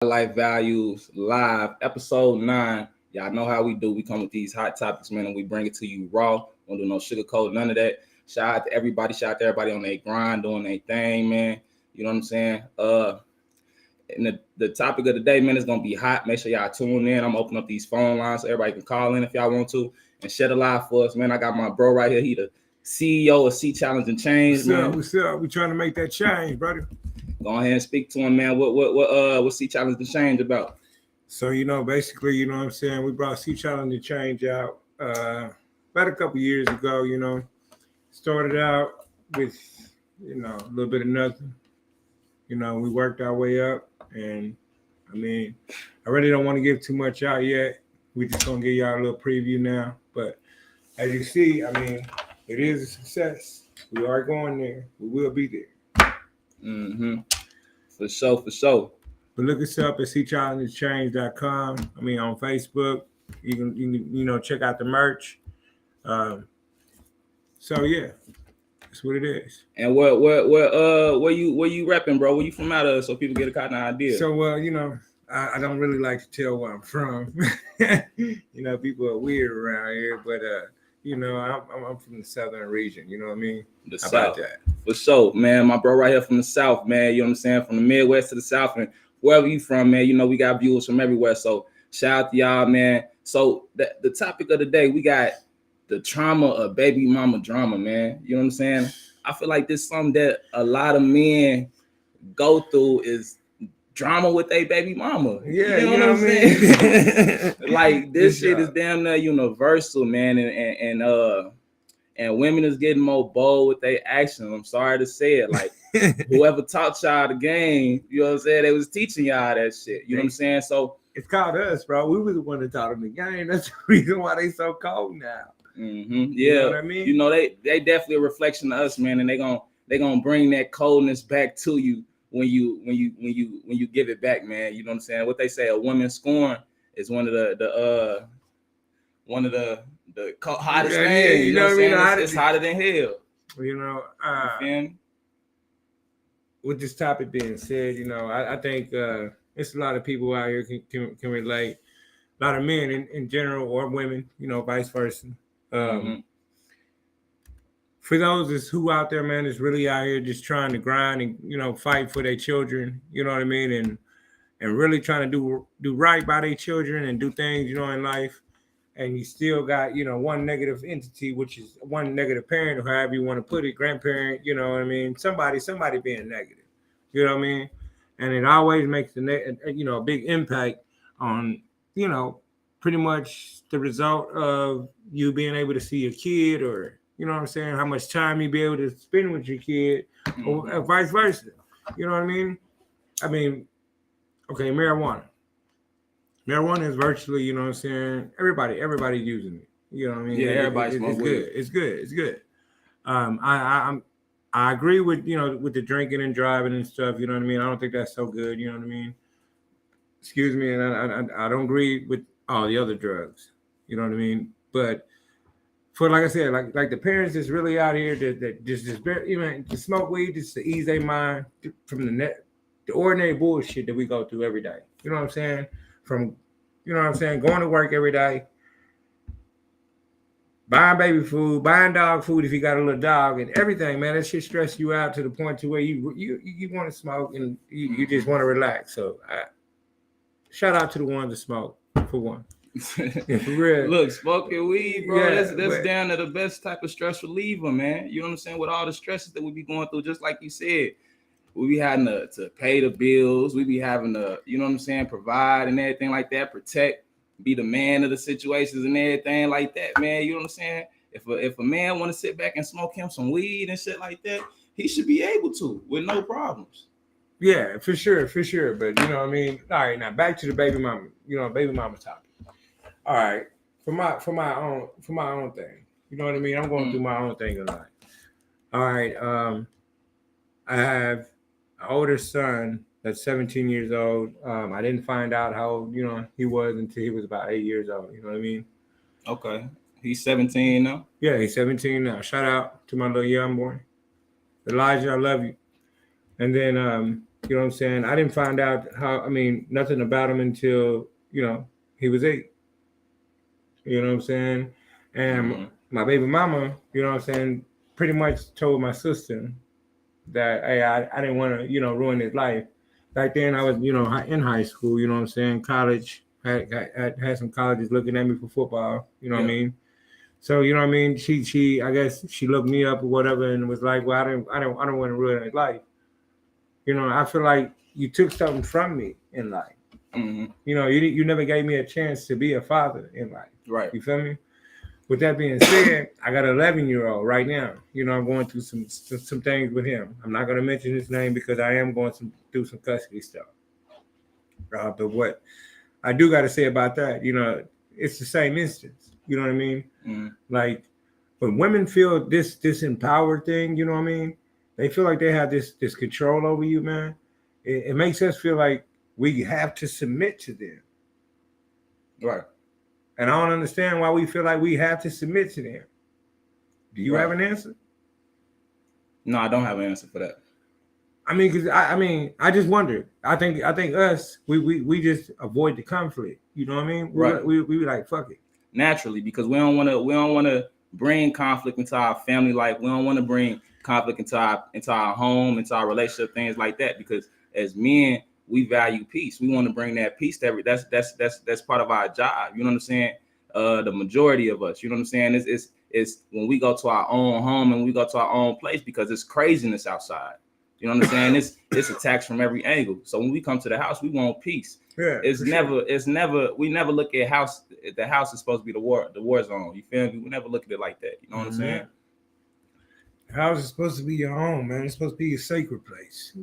Life Values Live, episode 9. Y'all know how we do. We come with these hot topics, man, and we bring it to you raw. Don't do no sugarcoat, none of that. Shout out to everybody. Shout out to everybody on their grind, doing their thing, man. You know what I'm saying? And the topic of the day, man, is gonna be hot. Make sure y'all tune in. I'm opening up these phone lines so everybody can call in if y'all want to and shed a light for us, man. I got my bro right here. He the CEO of C Challenge and Change, man. What's up? We trying to make that change, brother. Go ahead and speak to him, man. What C Challenge and Change about? So basically, what I'm saying, we brought C Challenge and Change out about a couple years ago. Started out with a little bit of nothing. We worked our way up, and I really don't want to give too much out yet. We just gonna give y'all a little preview now. But as you see, it is a success. We are going there. We will be there. For sure. But look us up at cchallengeandchange.com. On Facebook. You can check out the merch. So yeah, that's what it is. And where you repping, bro? Where you from out of, so people get a kind of idea? So I don't really like to tell where I'm from. People are weird around here, but I'm from the southern region. You know what I mean? The How South. about that? For sure, man. My bro right here from the South, man. You know what I'm saying? From the Midwest to the South, and wherever you from, man. We got viewers from everywhere. So shout out to y'all, man. So the topic of the day, we got the trauma of baby mama drama, man. You know what I'm saying? I feel like this is something that a lot of men go through is drama with a baby mama. Yeah, you know what I'm saying? Like this shit is damn near universal, man. And women is getting more bold with their actions. I'm sorry to say it. Like whoever taught y'all the game, you know what I'm saying? They was teaching y'all that shit. You know what I'm saying? So it's called us, bro. We was the one that taught them the game. That's the reason why they so cold now. Yeah, you know what I mean? They definitely a reflection of us, man, and they gonna bring that coldness back to you when you give it back, man. You know what I'm saying? What they say, a woman scorn is one of the hottest things. You know what I mean? It's hotter than hell. With this topic being said, I think it's a lot of people out here can relate. A lot of men in general, or women, vice versa. For those who out there, man, is really out here just trying to grind and fight for their children, you know what I mean, and really trying to do right by their children and do things in life, and you still got one negative entity, which is one negative parent, or however you want to put it, grandparent, you know what I mean, somebody being negative, you know what I mean, and it always makes a big impact on pretty much the result of you being able to see your kid, or you know what I'm saying, how much time you be able to spend with your kid, or vice versa. You know what I mean? Okay, marijuana. Marijuana is virtually, you know what I'm saying, everybody's using it. You know what I mean? Yeah, everybody's it's good. I agree with with the drinking and driving and stuff. You know what I mean? I don't think that's so good. You know what I mean? Excuse me, and I don't agree with all the other drugs. You know what I mean? But for, like I said, like the parents that's really out here that just to smoke weed just to ease their mind from the ordinary bullshit that we go through every day. You know what I'm saying? From going to work every day, buying baby food, buying dog food if you got a little dog, and everything, man. That shit stress you out to the point to where you want to smoke and you just want to relax. So shout out to the ones that smoke, for one. Yeah, for real. Look, smoking weed, bro, that's down to the best type of stress reliever, man. You know what I'm saying? With all the stresses that we be going through, just like you said, we be having to pay the bills, we be having to, you know what I'm saying, provide and everything like that, protect, be the man of the situations and everything like that, man. You know what I'm saying? If a man want to sit back and smoke him some weed and shit like that, he should be able to with no problems. Yeah, for sure. But you know what I mean? All right, now back to the baby mama, baby mama topic. All right, for my own thing. You know what I mean? I'm going through my own thing in life. All right, I have an older son that's 17 years old. I didn't find out how old, he was until he was about 8 years old. You know what I mean? Okay. He's 17 now? Yeah, he's 17 now. Shout out to my little young boy. Elijah, I love you. And then You know what I'm saying? I didn't find out nothing about him until, he was 8. You know what I'm saying? And Mm-hmm. my baby mama, you know what I'm saying, pretty much told my sister that, hey, I didn't want to, ruin his life. Back then I was, in high school, you know what I'm saying, college, had some colleges looking at me for football, you know what I mean? So, you know what I mean? She I guess she looked me up or whatever and was like, well, I don't want to ruin his life. I feel like you took something from me in life. Mm-hmm. You never gave me a chance to be a father in life. Right. You feel me? With that being said, I got an 11-year-old right now. I'm going through some things with him. I'm not going to mention his name because I am going through some custody stuff. But what I do got to say about that, it's the same instance. You know what I mean? Mm-hmm. Like when women feel this empowered thing, you know what I mean? They feel like they have this control over you, man. It makes us feel like we have to submit to them. Right. And I don't understand why we feel like we have to submit to them. Do you have an answer? No, I don't have an answer for that. Because I just wonder. I think us we just avoid the conflict. You know what I mean? Right. We like fuck it. Naturally, because we don't want to bring conflict into our family life. We don't want to bring conflict into our home, into our relationship, things like that. Because as men, we value peace. We want to bring that peace to that's part of our job. You know what I'm saying? The majority of us, you know what I'm saying? It's when we go to our own home and we go to our own place because it's craziness outside. You know what I'm saying? It's attacks from every angle. So when we come to the house, we want peace. Yeah, we never look at house. The house is supposed to be the war zone. You feel me? We never look at it like that. You know what I'm saying? The house is supposed to be your home, man. It's supposed to be a sacred place.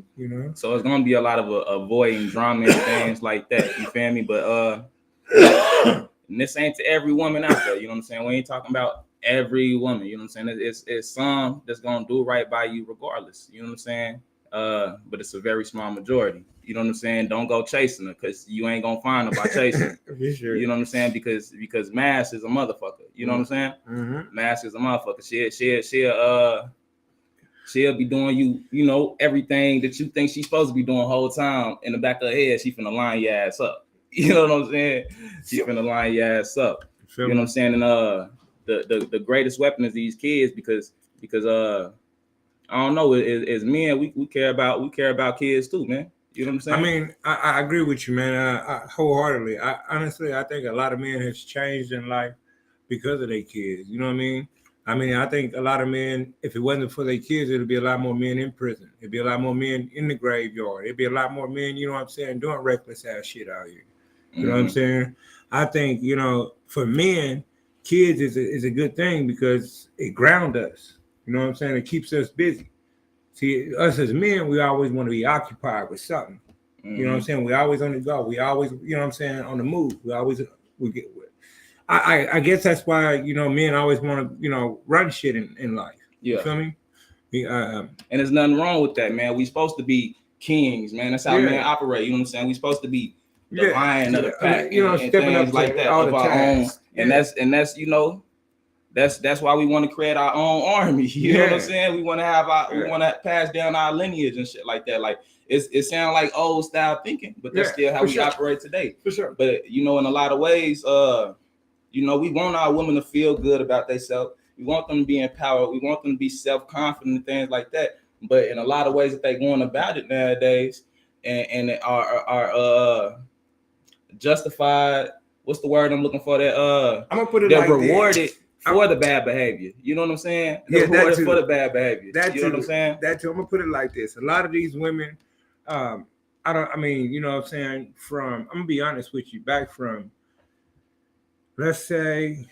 So it's gonna be a lot of avoiding drama and things like that. You feel me? But and this ain't to every woman out there. You know what I'm saying? We ain't talking about every woman. You know what I'm saying? It's some that's gonna do right by you regardless. You know what I'm saying? But it's a very small majority. You know what I'm saying? Don't go chasing her because you ain't gonna find her by chasing. Sure. You know what I'm saying? Because Mass is a motherfucker. You know what I'm saying? Mm-hmm. Mass is a motherfucker. She'll be doing everything that you think she's supposed to be doing the whole time. In the back of her head, she finna line your ass up. You know what I'm saying? She finna line your ass up. You know what I'm saying? And the greatest weapon is these kids because I don't know, as men we care about kids too, man. You know what I'm saying? I agree with you, man. I wholeheartedly. Honestly, I think a lot of men has changed in life because of their kids. You know what I mean? I think a lot of men, if it wasn't for their kids, it'd be a lot more men in prison. It'd be a lot more men in the graveyard. It'd be a lot more men, you know what I'm saying, doing reckless ass shit out here. You know what I'm saying? I think, for men, kids is a good thing because it grounds us. You know what I'm saying? It keeps us busy. See, us as men, we always want to be occupied with something. You know what I'm saying? We always on the go. We always, you know what I'm saying, on the move. We get. I guess that's why men always want to run shit in life. Yeah. You feel me? And there's nothing wrong with that, man. We supposed to be kings, man. That's how men operate. You know what I'm saying? We supposed to be the lion of the pack, and stepping things up like that of our own. And that's that's why we want to create our own army. You know what I'm saying? We want to have we want to pass down our lineage and shit like that. Like it sounds like old style thinking, but that's still how we operate today. For sure. But in a lot of ways, we want our women to feel good about themselves. We want them to be empowered. We want them to be self-confident and things like that. But in a lot of ways that they're going about it nowadays, and are justified. What's the word I'm looking for? That I'm gonna put it they're like rewarded for the bad behavior. You know what I'm saying? They're rewarded for the bad behavior. You know what I'm saying? That too. I'm gonna put it like this. A lot of these women, you know what I'm saying, I'm gonna be honest with you, back from, let's say,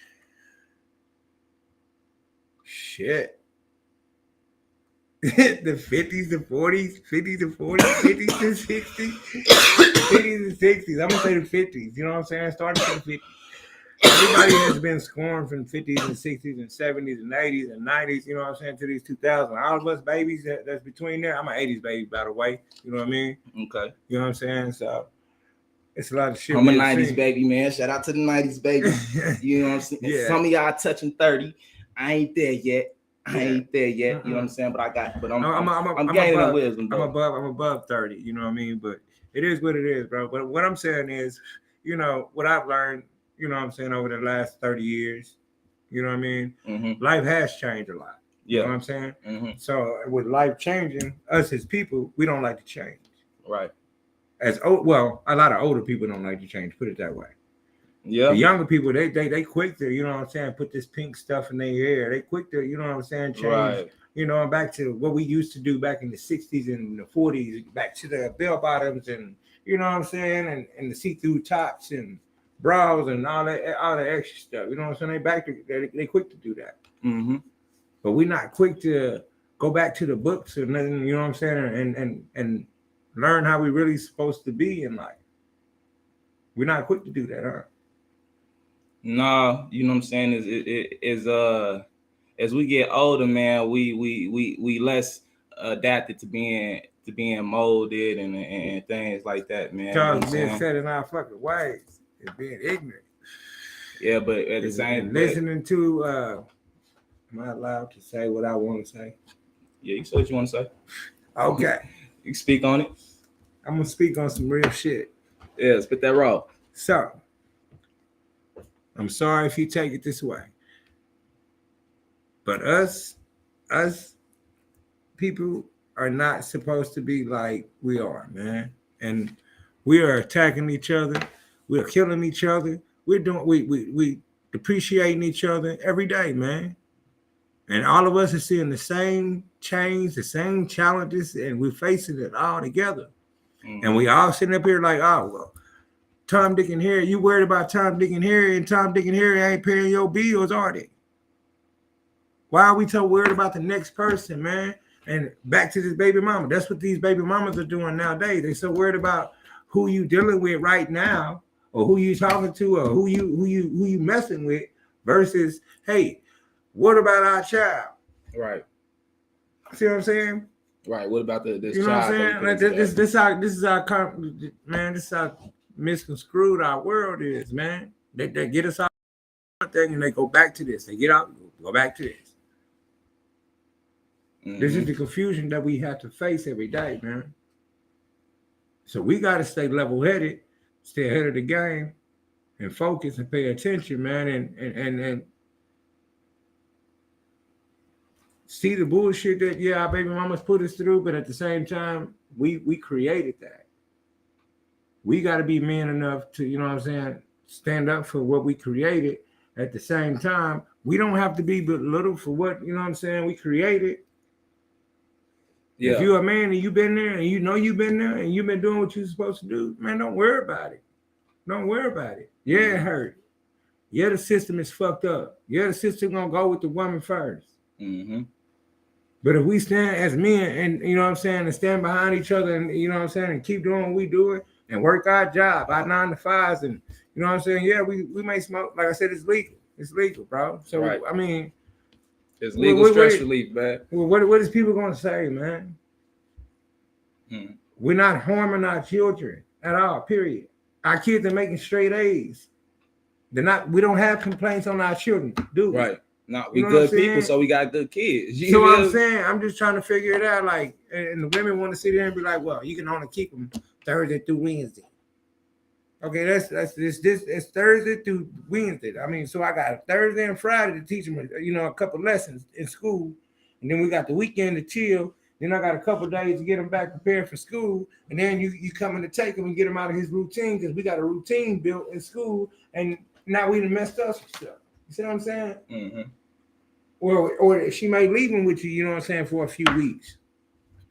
shit. The 50s to 40s, 50s to 40s, 50s to 60s, 50s to 60s. I'm gonna say the 50s. You know what I'm saying? Starting from the 50s. Everybody has been scoring from 50s and 60s and 70s and 80s and 90s, you know what I'm saying, to these 2000s. All of us babies that's between there. I'm an 80s baby, by the way. You know what I mean? Okay. You know what I'm saying? So it's a lot of shit. I'm a 90s baby, man. Shout out to the 90s baby. You know what I'm saying? Yeah. Some of y'all touching 30. I ain't there yet. I ain't there yet. You know what I'm saying? But I'm gaining above, wisdom, though. I'm above 30. You know what I mean? But it is what it is, bro. But what I'm saying is, you know, what I've learned, you know what I'm saying, over the last 30 years, you know what I mean? Mm-hmm. Life has changed a lot. You know what I'm saying? Mm-hmm. So with life changing, us as people, we don't like to change. Right. As old, well, a lot of older people don't like to change. Put it that way. Yeah. The younger people, they quick to, you know what I'm saying, put this pink stuff in their hair. They quick to, you know what I'm saying, change. Right. You know, back to what we used to do back in the 60s and the 40s, back to the bell bottoms and, you know what I'm saying, and the see-through tops and bras and all the extra stuff. You know what I'm saying? They quick to do that. Mm-hmm. But we're not quick to go back to the books or nothing, you know what I'm saying, and learn how we really supposed to be in life. We're not quick to do that, huh? No, you know what I'm saying, is as we get older, man, we less adapted to being molded and things like that, man. Charles being set in our fucking ways and being ignorant. Yeah, but at the same listening to am I allowed to say what I want to say? Yeah, you say what you want to say. Okay. You can speak on it. I'm gonna speak on some real shit. Yeah, spit that raw. So I'm sorry if you take it this way. But us people are not supposed to be like we are, man. And we are attacking each other. We're killing each other. We depreciating each other every day, man. And all of us are seeing the same change, the same challenges, and we're facing it all together. Mm-hmm. And we all sitting up here like, oh, well, Tom, Dick, and Harry, you worried about Tom, Dick, and Harry, and Tom, Dick, and Harry ain't paying your bills, are they? Why are we so worried about the next person, man? And back to this baby mama. That's what these baby mamas are doing nowadays. They're so worried about who you dealing with right now, or who you talking to, or who you messing with, versus, hey, what about our child? Right. See what I'm saying? Right. What about this you know child? What I'm saying? Like this is our man. This is how misconstrued our world is, man. They get us out of thing and they go back to this. They get out, go back to this. Mm-hmm. This is the confusion that we have to face every day, man. So we got to stay level-headed, stay ahead of the game, and focus and pay attention, man, and see the bullshit that our baby mamas put us through, but at the same time, we created that. We got to be man enough to, you know what I'm saying, stand up for what we created. At the same time, we don't have to be belittled for what, you know what I'm saying, we created. Yeah. If you're a man and you've been there and you know you've been there and you've been doing what you're supposed to do, man, don't worry about it. Don't worry about it. Yeah, it hurt. Yeah, the system is fucked up. Yeah, the system gonna go with the woman first. Mm-hmm. But if we stand as men and, you know what I'm saying, and stand behind each other and, you know what I'm saying, and keep doing what we doing and work our job, our 9 to 5s, and, you know what I'm saying, yeah, we may smoke. Like I said, it's legal. It's legal, bro. So, right. I mean, it's legal stress relief, man. What is people going to say, man? We're not harming our children at all, period. Our kids are making straight A's. We don't have complaints on our children, do we? Right. No, we good people, so we got good kids. You know what I'm saying? I'm just trying to figure it out. Like, and the women want to sit there and be like, well, you can only keep them Thursday through Wednesday. Okay, that's it's Thursday through Wednesday. I mean, so I got Thursday and Friday to teach them, a couple lessons in school, and then we got the weekend to chill. Then I got a couple days to get them back prepared for school, and then you come in to take him and get him out of his routine because we got a routine built in school, and now we done messed up some stuff. You see what I'm saying? Mm-hmm. Or she may leave him with you, you know what I'm saying, for a few weeks.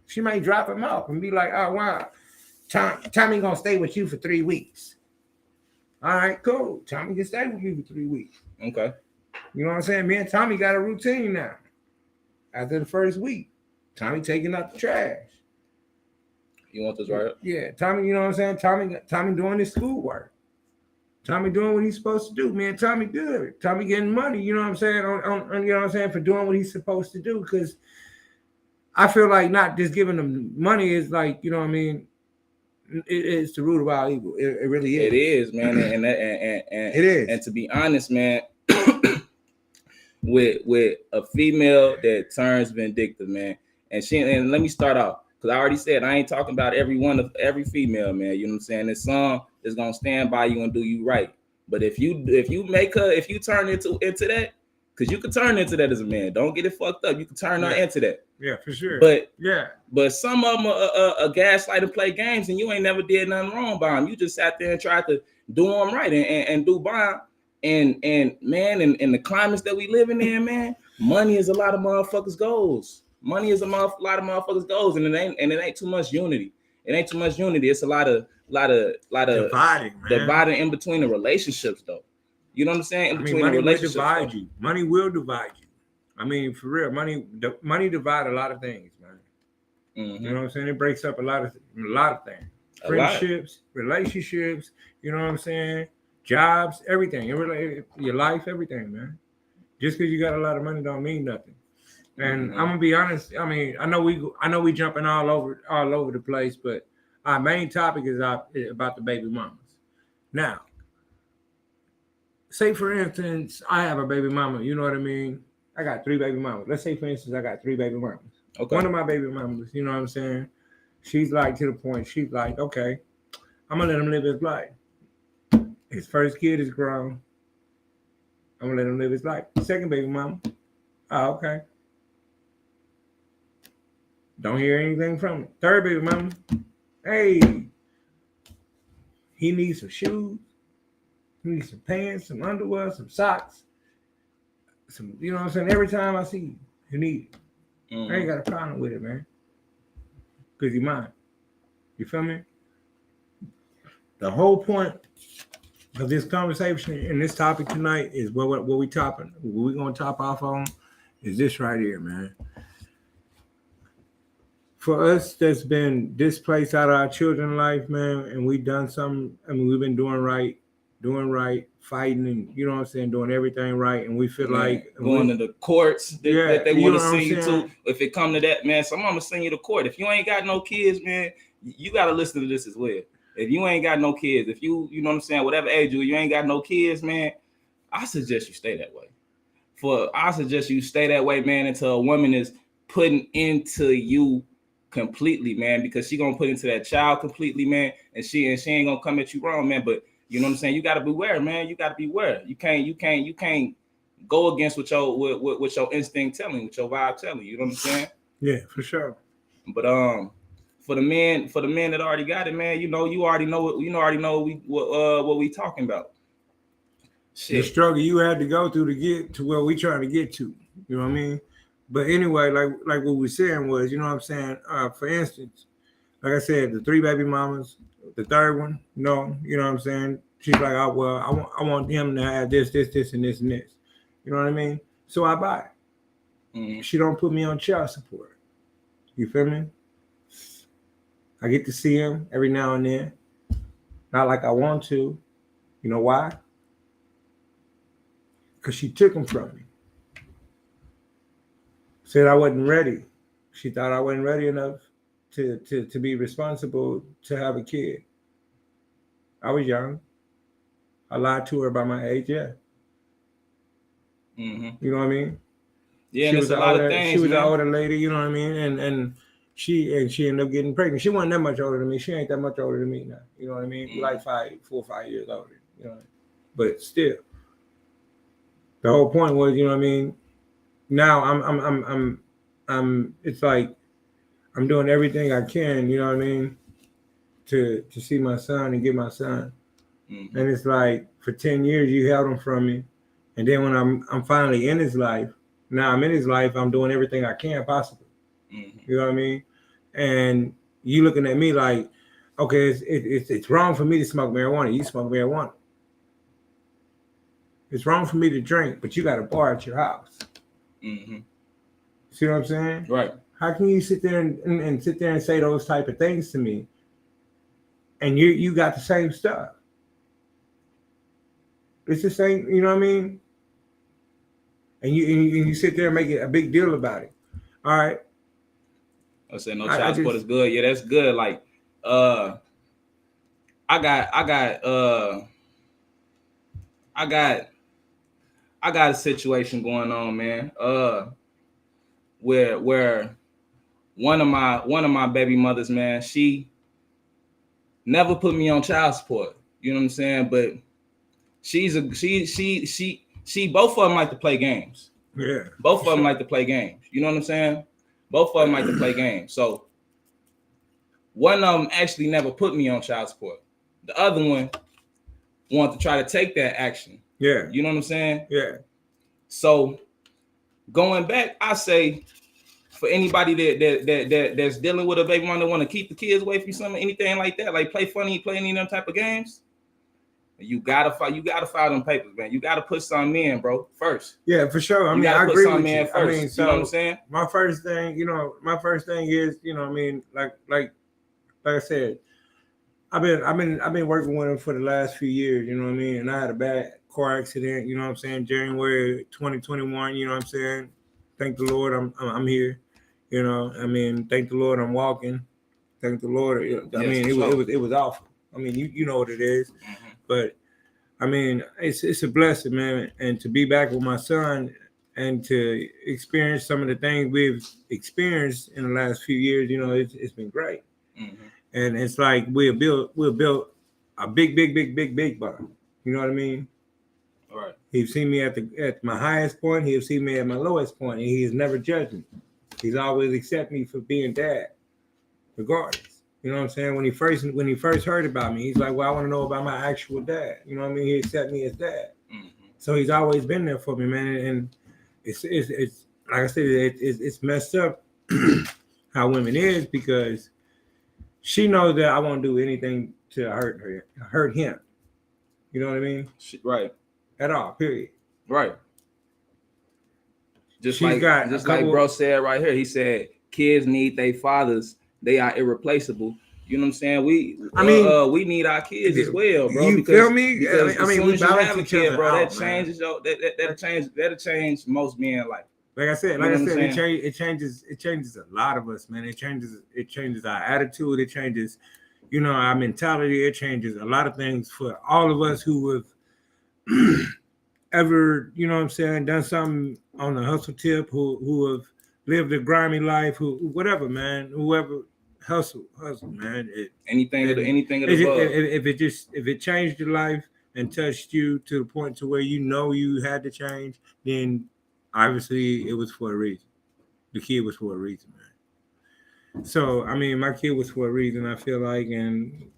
She may drop him off and be like, oh, wow, Tommy gonna stay with you for 3 weeks. All right, cool. Tommy can stay with me for 3 weeks. Okay. You know what I'm saying? Me and Tommy got a routine now. After the first week, Tommy taking out the trash. You want this right? Yeah, Tommy, you know what I'm saying? Tommy doing his schoolwork. Tommy doing what he's supposed to do. Man, Tommy good. Tommy getting money, you know what I'm saying? On you know what I'm saying, for doing what he's supposed to do. Because I feel like not just giving them money is like, you know what I mean? It's the root of all evil. It really is. It is, man. And it is. And to be honest, man, with a female that turns vindictive, man. And let me start off, because I already said I ain't talking about every female, man. You know what I'm saying? This song is gonna stand by you and do you right. But if you turn into that, because you can turn into that as a man. Don't get it fucked up. You can turn her into that. Yeah, for sure. But some of them are gaslight and play games, and you ain't never did nothing wrong by them. You just sat there and tried to do them right and do by them. And man, in the climates that we living in, man, money is a lot of motherfuckers' goals. Money is lot of motherfuckers' goals, and it ain't too much unity. It ain't too much unity. It's a lot of dividing in between the relationships, though. You know what I'm saying? In between money the relationships, will divide you. Money will divide you. I mean, for real, money divide a lot of things, man. Mm-hmm. You know what I'm saying? It breaks up a lot of things. Friendships, relationships, you know what I'm saying? Jobs, everything. Your life, everything, man. Just because you got a lot of money don't mean nothing. And I'm gonna be honest. I mean, I know we jumping all over the place, but our main topic is about the baby mamas. Now, say for instance, I have a baby mama. You know what I mean? I got 3 baby mamas. Let's say for instance, I got 3 baby mamas. Okay. One of my baby mamas, you know what I'm saying? She's like to the point. She's like, okay, I'm gonna let him live his life. His first kid is grown. I'm gonna let him live his life. Second baby mama, okay. Don't hear anything from him. Third baby mama, hey, he needs some shoes. He needs some pants, some underwear, some socks. Some, you know what I'm saying? Every time I see you, you need it. I ain't got a problem with it, man. Because you're mine. You feel me? The whole point of this conversation and this topic tonight is what we topping. What we gonna top off on is this right here, man. For us that's been displaced out of our children's life, man, and we've done something. I mean, we've been doing right, fighting, and you know what I'm saying, doing everything right, and we feel like going to the courts that they want to send you to. If it come to that, man, some mama send you to court. If you ain't got no kids, man, you got to listen to this as well. If you ain't got no kids, if you know what I'm saying, whatever age you ain't got no kids, man, I suggest you stay that way. I suggest you stay that way, man, until a woman is putting into you completely, man, because she gonna put into that child completely, man, and she ain't gonna come at you wrong, man. But you know what I'm saying, you gotta beware, man. You gotta beware. You can't go against what your instinct telling, what your vibe telling. You know what I'm saying? Yeah, for sure. But for the men that already got it, man, you already know what we talking about. Shit. The struggle you had to go through to get to where we trying to get to. You know what I mean? But anyway, like what we're saying was, you know what I'm saying? For instance, like I said, the 3 baby mamas, the third one, you know what I'm saying? She's like, oh, well, I want him to have this, and this, and this. You know what I mean? So I buy it. Mm-hmm. She don't put me on child support. You feel me? I get to see him every now and then. Not like I want to. You know why? Because she took him from me. Said I wasn't ready. She thought I wasn't ready enough to be responsible to have a kid. I was young. I lied to her about my age, yeah. Mm-hmm. You know what I mean? Yeah, she was a lot of things. She was an older lady, you know what I mean? And she ended up getting pregnant. She wasn't that much older than me. She ain't that much older than me now. You know what I mean? Mm-hmm. Like 4 or 5 years older. You know, but still, the whole point was, you know what I mean? Now I'm it's like I'm doing everything I can, you know what I mean, to see my son and get my son. Mm-hmm. And it's like for 10 years you held him from me. And then when I'm finally in his life, now I'm in his life, I'm doing everything I can possibly. Mm-hmm. You know what I mean? And you looking at me like, okay, it's wrong for me to smoke marijuana. You smoke marijuana. It's wrong for me to drink, but you got a bar at your house. Mm-hmm. See what I'm saying? Right. How can you sit there and sit there and say those type of things to me, and you got the same stuff? It's the same, you know what I mean? And you sit there and make it a big deal about it. All right. I said no child support is good. Yeah, that's good. Like, I I got a situation going on, man. Where one of my baby mothers, man, she never put me on child support. You know what I'm saying? But she both of them like to play games. Yeah. Both of them like to play games. You know what I'm saying? Both of them like to play games. So one of them actually never put me on child support. The other one wanted to try to take that action. Yeah. You know what I'm saying? Yeah. So going back, I say for anybody that's dealing with a baby mama that want to keep the kids away from something, anything like that, like play any of them type of games, you gotta file them papers, man. You gotta put something in, bro, first. Yeah, for sure. I mean, I agree with you. First. I mean, so, you know what I'm saying? My first thing is, you know, I mean, like I said, I've been working with him for the last few years, you know what I mean? And I had a bad car accident, you know what I'm saying, January 2021, you know what I'm saying? Thank the Lord I'm here. You know, I mean, thank the Lord I'm walking. Thank the Lord. I mean, it was awful. I mean, you know what it is. Mm-hmm. But I mean, it's a blessing, man. And to be back with my son and to experience some of the things we've experienced in the last few years, you know, it's been great. Mm-hmm. And it's like we'll build a big bar. You know what I mean? All right. He's seen me at my highest point. He'll see me at my lowest point, and he has never judged me. He's always accepted me for being dad, regardless. You know what I'm saying? When he first heard about me, he's like, "Well, I want to know about my actual dad." You know what I mean? He accepted me as dad. Mm-hmm. So he's always been there for me, man. And it's like I said, it's messed up how women is, because she knows that I won't do anything to hurt him. You know what I mean? Right. At all. Period. Right. Just like bro said right here, he said kids need their fathers. They are irreplaceable. You know what I'm saying? We need our kids as well, bro. You feel me? Because I mean, as soon as you have a kid, bro, out, that changes that'll change most men's life. Like I said, it changes a lot of us, man. It changes our attitude. It changes, you know, our mentality. It changes a lot of things for all of us who have ever, you know what I'm saying, done something on the hustle tip, who have lived a grimy life, whatever, man, whoever hustle, man. Anything of the above. If it changed your life and touched you to the point to where you know you had to change, then obviously it was for a reason. The kid was for a reason, man. So I mean, my kid was for a reason, I feel like, and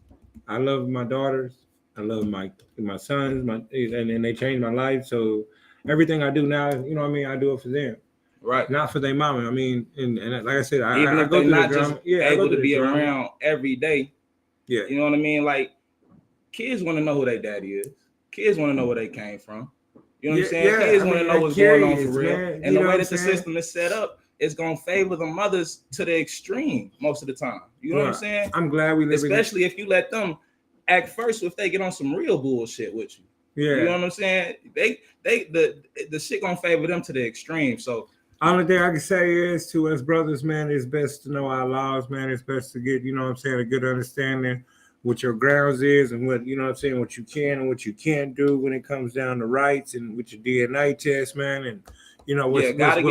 I love my daughters. I love my sons, and they changed my life. So everything I do now, you know what I mean, I do it for them. Right. Not for their mama. I mean, and like I said, even if they're not just able to be drama. Around every day. Yeah. You know what I mean? Like, kids want to know who their daddy is. Kids want to know where they came from. You know what I'm saying? Yeah, kids want to know what's going on for real. Man, and the way that the system is set up, it's gonna favor the mothers to the extreme most of the time. You know what I'm saying? I'm glad we live, especially if you let them act first, if they get on some real bullshit with you. Yeah. You know what I'm saying? The shit gonna favor them to the extreme. So only thing I can say is, to us brothers, man, it's best to know our laws, man. It's best to get, you know what I'm saying, a good understanding what your grounds is, and what, you know what I'm saying, what you can and what you can't do when it comes down to rights, and with your DNA test, man, and you know what holds up in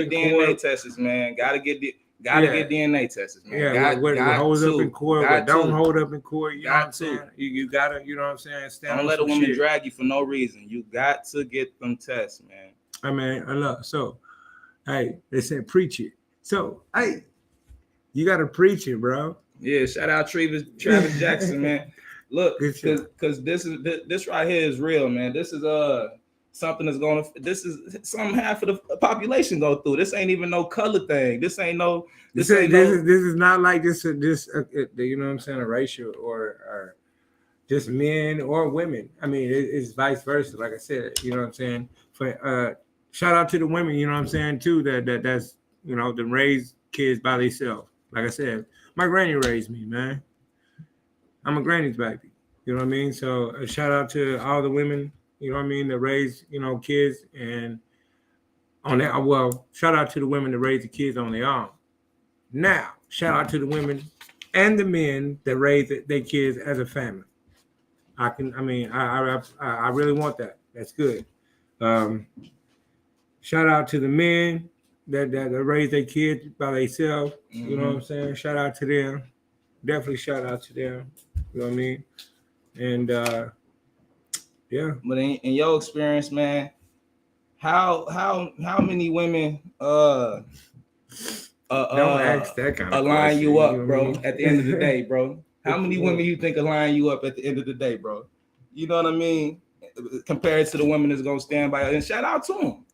DNA court. tests, man. Gotta get DNA tests, man. Yeah, what holds up in court, what don't hold up in court. You know what I'm saying? You gotta, you know what I'm saying, stand. Don't let a woman drag you for no reason. You got to get them tests, man. I mean, I love. So, hey, they said preach it. So, hey, you gotta preach it, bro. Yeah, shout out Travis Jackson, man. Look, because this right here is real, man. This is something this is something half of the population go through. This ain't even no color thing. This is not like this you know what I'm saying, a racial or just men or women. I mean, it's vice versa. Like I said, you know what I'm saying. For shout out to the women, you know what I'm saying, too, that's, you know, that raise kids by themselves. Like I said, my granny raised me, man. I'm a granny's baby. You know what I mean? So shout out to all the women, you know what I mean, that raise, you know, kids, and on that, well, shout out to the women that raise the kids on their own. Now, shout out to the women and the men that raise their kids as a family. I really want that. That's good. Shout out to the men that raise their kids by themselves. You know what I'm saying? Shout out to them. Definitely shout out to them. You know what I mean? And yeah. But in your experience, man, how many women Don't ask that kind of align question, you up, know what bro? I mean? At the end of the day, bro. How many women you think align you up at the end of the day, bro? You know what I mean? Compared to the women that's gonna stand by, and shout out to them,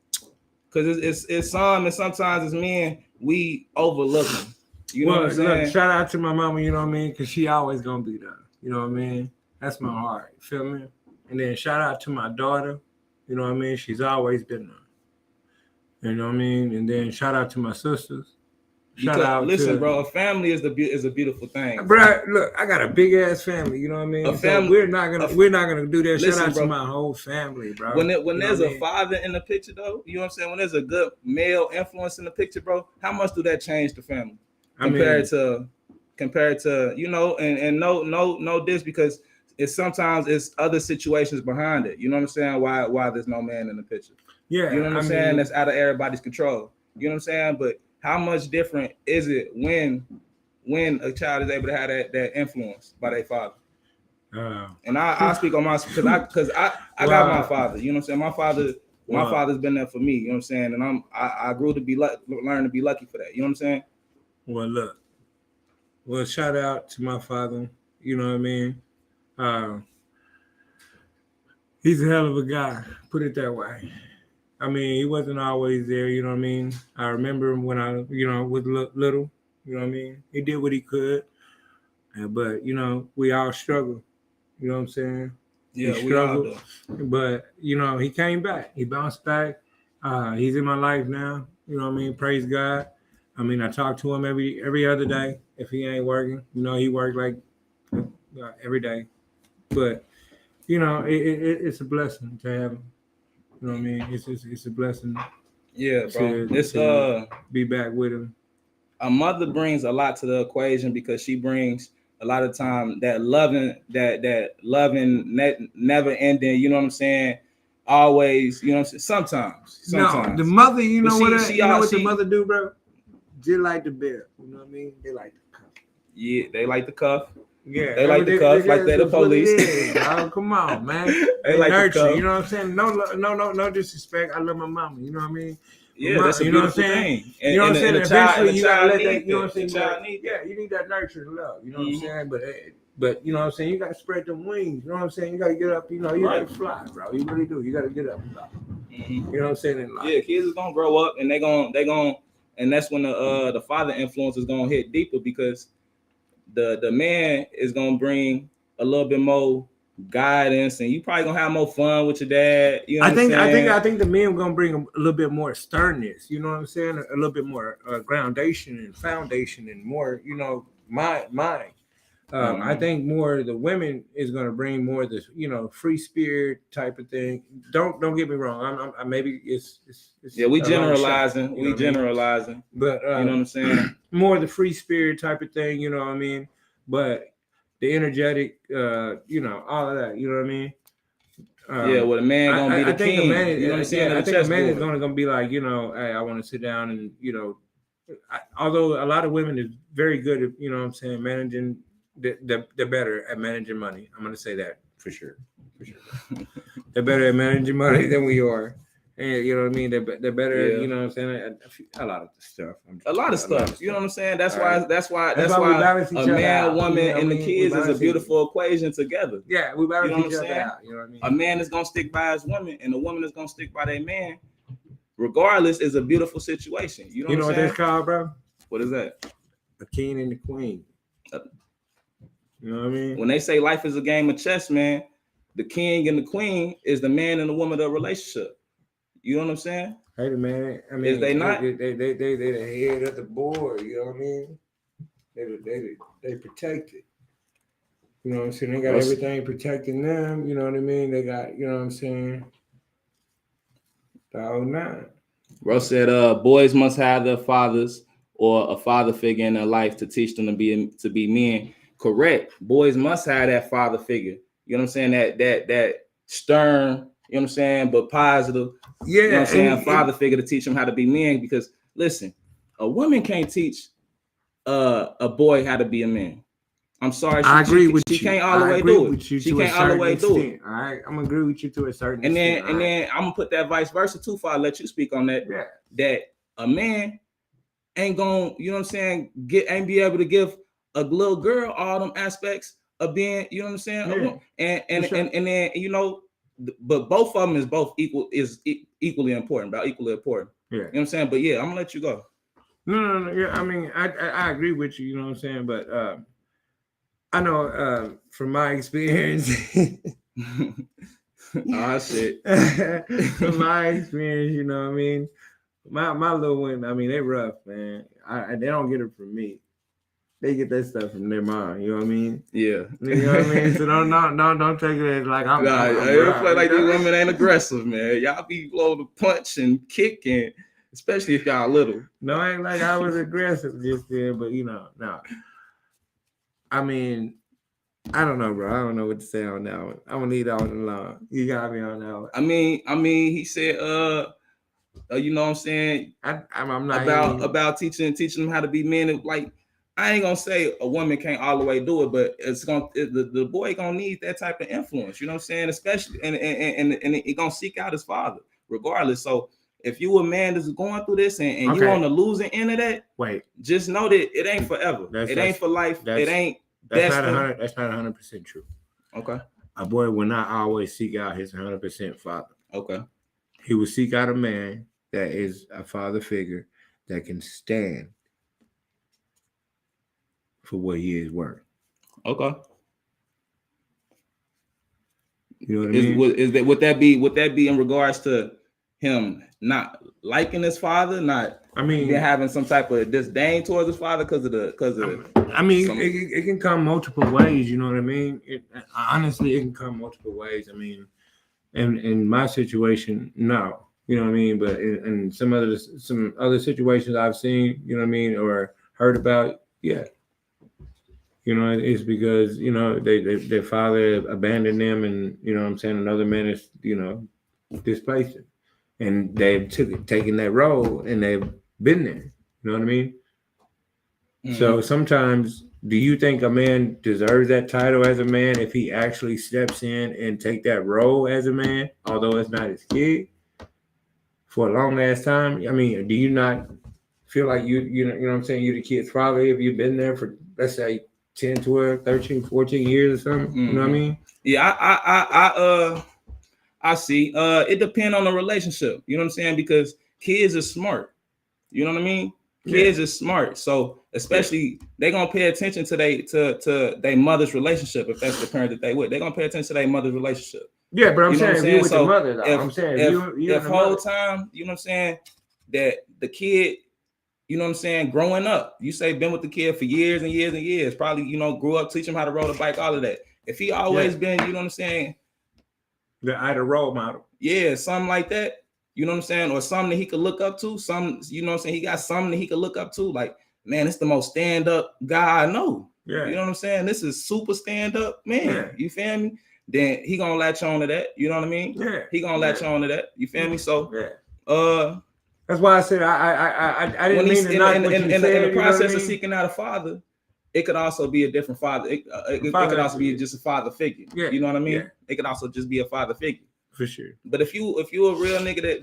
because it's some, and sometimes as men we overlook them. You know what I'm saying? Look, shout out to my mama, you know what I mean? Because she always gonna be there. You know what I mean? That's my heart. You feel me? And then shout out to my daughter. You know what I mean? She's always been there. You know what I mean? And then shout out to my sisters. Shout out listen, to, bro. A family is a beautiful thing, bro. Look, I got a big ass family. You know what I mean? A family, so we're not gonna do that. Listen, shout out bro, to my whole family, bro. When there's a father in the picture, though, you know what I'm saying? When there's a good male influence in the picture, bro, how much do that change the family compared to you know? And no this, because it's sometimes it's other situations behind it. You know what I'm saying? Why there's no man in the picture? Yeah, you know what I'm saying? That's out of everybody's control. You know what I'm saying? But how much different is it when a child is able to have that influence by their father? And I speak on my, because I got my father. You know what I'm saying? My father's been there for me. You know what I'm saying? And I grew to learn to be lucky for that. You know what I'm saying? Well, look. Well, shout out to my father. You know what I mean? He's a hell of a guy. Put it that way. I mean, he wasn't always there. You know what I mean? I remember when I, was little. You know what I mean? He did what he could, but we all struggle. You know what I'm saying? Yeah, we all do. But he came back. He bounced back. He's in my life now. You know what I mean? Praise God. I mean, I talk to him every other day if he ain't working. He worked like every day. But it's a blessing to have him. You know what I mean? It's a blessing. Yeah, bro. To be back with him. A mother brings a lot to the equation, because she brings a lot of time that loving, never ending. You know what I'm saying? Always. You know what I'm saying? Sometimes. No, the mother. You know what the mother do, bro? Just like the bear. You know what I mean? They like the cuff. Yeah, they like the cuff. Yeah, they like the cuff, like they're the police. Oh, come on, man. they like nurture, the cuff. You know what I'm saying? No disrespect. I love my mama. You know what I mean? Yeah, that's a beautiful thing. And, you know what I'm saying? Eventually, you gotta let that. You know what I'm saying? Yeah, you need that nurture and love. You know what I'm saying? But you know what I'm saying? You gotta spread them wings. You know what I'm saying? You gotta get up. You gotta fly, bro. You really do. You gotta get up and fly. You know what I'm saying? Yeah, kids is gonna grow up, and they gonna, and that's when the father influence is gonna hit deeper, because the man is gonna bring a little bit more guidance, and you probably gonna have more fun with your dad. You know I think the men are gonna bring a little bit more sternness. You know what I'm saying? A little bit more groundation and foundation, and more. Mind. I think more the women is gonna bring more the free spirit type of thing. Don't get me wrong. I'm maybe it's yeah, we generalizing. Generalizing. But you know what I'm saying? More the free spirit type of thing. You know what I mean? But the energetic, all of that. You know what I mean? Yeah, well, the man gonna be the king. You know what I'm saying? I think a man is gonna be like, hey, I want to sit down and although a lot of women is very good at, you know what I'm saying, managing. They're better at managing money. I'm gonna say that for sure. They're better at managing money than we are, and you know what I mean. They're better at, you know what I'm saying, a lot of stuff. A lot of stuff. You know what I'm saying? That's why a man, woman, and the kids is a beautiful equation together. Yeah, we balance each other out. You know what I mean? A man is gonna stick by his woman, and a woman is gonna stick by their man. Regardless, is a beautiful situation. You know what that's called, bro? What is that? A king and a queen. You know what I mean? When they say life is a game of chess, man, the king and the queen is the man and the woman of the relationship. You know what I'm saying? Hey, man. I mean, is they not? They the head of the board. You know what I mean? They protect it. You know what I'm saying? They got everything protecting them. You know what I mean? They got, you know what I'm saying? The whole nine. Bro said, boys must have their fathers or a father figure in their life to teach them to be men. Correct. Boys must have that father figure. You know what I'm saying? That stern You know what I'm saying? But positive. Yeah, you know what I'm saying? Father figure to teach them how to be men. Because listen, a woman can't teach a boy how to be a man. I'm sorry, I agree with she you. can't all the way do it. She can't all the way do it. All right, I'm gonna agree with you to a certain And extent. then I'm gonna put that vice versa too. For I let you speak on that. Yeah. That a man ain't gonna, you know what I'm saying, ain't be able to give a little girl all them aspects of being, you know what I'm saying, yeah. and then you know, but both of them is equally important, equally important. Yeah. You know what I'm saying? But yeah, I'm gonna let you go. No. Yeah, I mean, I agree with you. You know what I'm saying? But I know from my experience. Oh shit. From my experience, you know what I mean. My little one, I mean, they rough, man. They don't get it from me. They get that stuff from their mom. You know what I mean? Yeah. You know what I mean? So don't take it as like I'm. I don't play like these women ain't aggressive, man. Y'all be blow the punch and kick, and especially if y'all little. No, I ain't like I was aggressive just then, but you know, no. I mean, I don't know, bro. I don't know what to say on that one. I'm gonna leave that one alone. You got me on that one. I mean, he said, you know what I'm saying? I'm not about teaching them how to be men. Like, I ain't gonna say a woman can't all the way do it, but the boy gonna need that type of influence. You know what I'm saying? Especially and he gonna seek out his father regardless. So if you a man that's going through this and you on the losing end of that, just know that it ain't forever. It ain't for life. It ain't. That's not 100% true. Okay. A boy will not always seek out his 100% father. Okay. He will seek out a man that is a father figure that can stand for what he is worth. Okay. You know what I mean? Would that be in regards to him not liking his father, having some type of disdain towards his father because of it can come multiple ways. You know what I mean? Honestly, it can come multiple ways. I mean, in my situation, no. You know what I mean? But in some other situations I've seen, you know what I mean, or heard about, yeah. You know, it's because, you know, their father abandoned them, and, you know what I'm saying, another man is, you know, displaced them. And they've taken that role, and they've been there. You know what I mean? Mm-hmm. So sometimes, do you think a man deserves that title as a man if he actually steps in and take that role as a man, although it's not his kid, for a long ass time? I mean, do you not feel like you know what I'm saying, you're the kid's father if you've been there for, let's say, 10, 12, 13, 14 years or something? Mm-hmm. You know what I mean? Yeah, I see. It depends on the relationship. You know what I'm saying? Because kids are smart. You know what I mean? Kids are smart. So especially they gonna pay attention to their mother's relationship. If that's the parent that they with, they're gonna pay attention to their mother's relationship. Yeah, but I'm saying if you with your mother, though. I'm saying if whole time, you know what I'm saying, that the kid, you know what I'm saying, growing up, you say been with the kid for years and years and years, probably, you know, grew up, teach him how to ride a bike, all of that. If he always been, you know what I'm saying, the either role model. Yeah, something like that. You know what I'm saying? Or something that he could look up to. Some, you know what I'm saying? He got something that he could look up to. Like, man, it's the most stand-up guy I know. Yeah. You know what I'm saying? This is super stand-up, man. Yeah. You feel me? Then he gonna latch on to that. You know what I mean? Yeah. He gonna latch on to that. You feel me? So that's why I said I didn't mean to knock what you said. In the process of seeking out a father, it could also be a different father. It could also be just a father figure. Yeah. You know what I mean? Yeah. It could also just be a father figure. For sure. But if you a real nigga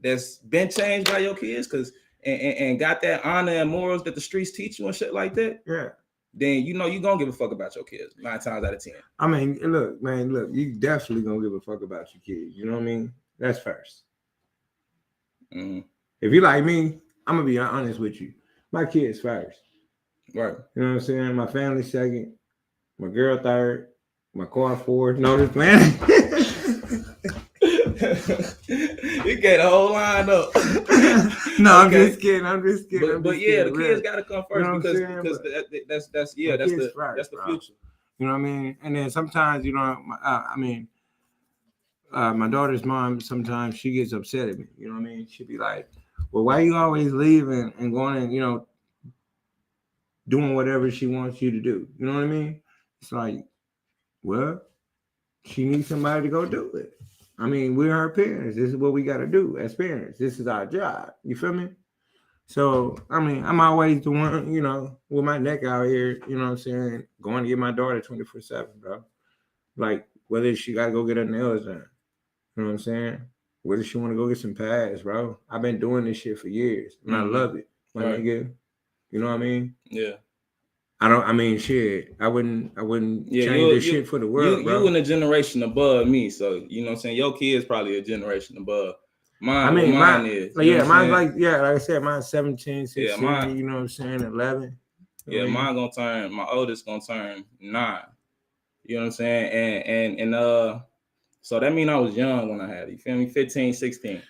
that's been changed by your kids, cause and got that honor and morals that the streets teach you and shit like that, yeah, then you know you gonna give a fuck about your kids 9 times out of 10. I mean, look, you definitely gonna give a fuck about your kids. You know what I mean? That's first. Mm-hmm. If you like me, I'm gonna be honest with you. My kids first. Right. You know what I'm saying? My family second. My girl third, my car fourth. No, this plan. You get a whole line up. No, I'm just kidding. But yeah, the kids gotta come first, you know, because that's the future. You know what I mean? And then sometimes, you know, my daughter's mom, sometimes she gets upset at me. You know what I mean? She'd be like, "Well, why you always leaving and going and, you know, doing whatever she wants you to do?" You know what I mean? It's like, Well, she needs somebody to go do it. I mean, we're her parents. This is what we got to do as parents. This is our job. You feel me? So, I mean, I'm always the one, with my neck out here, you know what I'm saying, going to get my daughter 24/7, bro. Like, whether she got to go get her nails done, you know what I'm saying? Whether she want to go get some pads, bro. I've been doing this shit for years, and I love it, my nigga. You know what I mean? Yeah. Shit. I wouldn't change this shit for the world, bro. You in a generation above me, so you know what I'm saying. Your kid's probably a generation above mine. Mine is. Mine's like I said, mine's 17, 16. Yeah, you know what I'm saying, 11. Yeah, my oldest gonna turn 9. You know what I'm saying, and so that mean I was young when I had it. You feel me? 15, 16.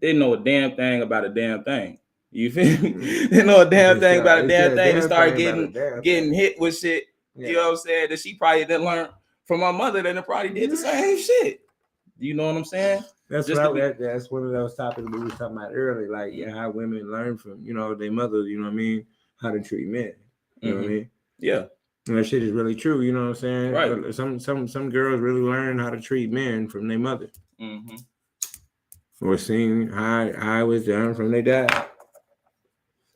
Didn't know a damn thing about a damn thing. You feel me? Didn't know a damn thing about a damn thing and start getting hit with shit. Yeah. You know what I'm saying? That she probably didn't learn from my mother that probably did the same shit. You know what I'm saying? That's one of those topics we were talking about earlier, like how women learn from, their mothers, you know what I mean, how to treat men. You know what I mean? Yeah. And that shit is really true, you know what I'm saying? Right. Some girls really learn how to treat men from their mother. Or seeing how it was done from their dad.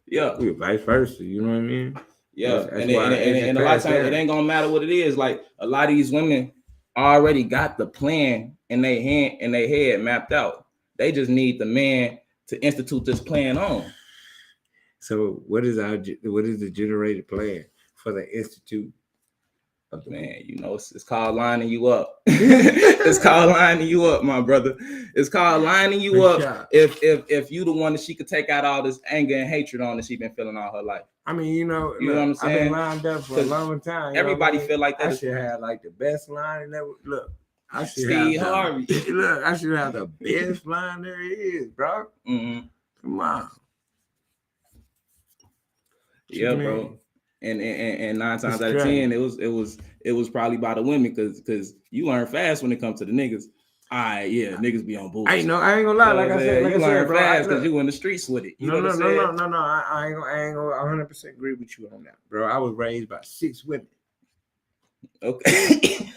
Yeah. We vice versa, you know what I mean? Yeah. And a lot of times it ain't gonna matter what it is. Like a lot of these women already got the plan in their head mapped out. They just need the man to institute this plan on. So what is the generated plan for the institute? Man, it's called lining you up. It's called lining you up, my brother. It's called lining you up. If you the one that she could take out all this anger and hatred on that she been feeling all her life. I mean, you know what I'm saying? I've been lined up for a long time. Everybody feel like that. I should have like the best line that look. I should Steve Harvey. Look, I should have the best line there is, bro. Come on. Yeah, bro. And 9 times out of 10, it was probably by the women because you learn fast when it comes to the niggas. Niggas be on bullshit. I ain't gonna lie, like I said, you learn fast because you in the streets with it. No. I ain't gonna 100% agree with you on that, bro. I was raised by 6 women. Okay.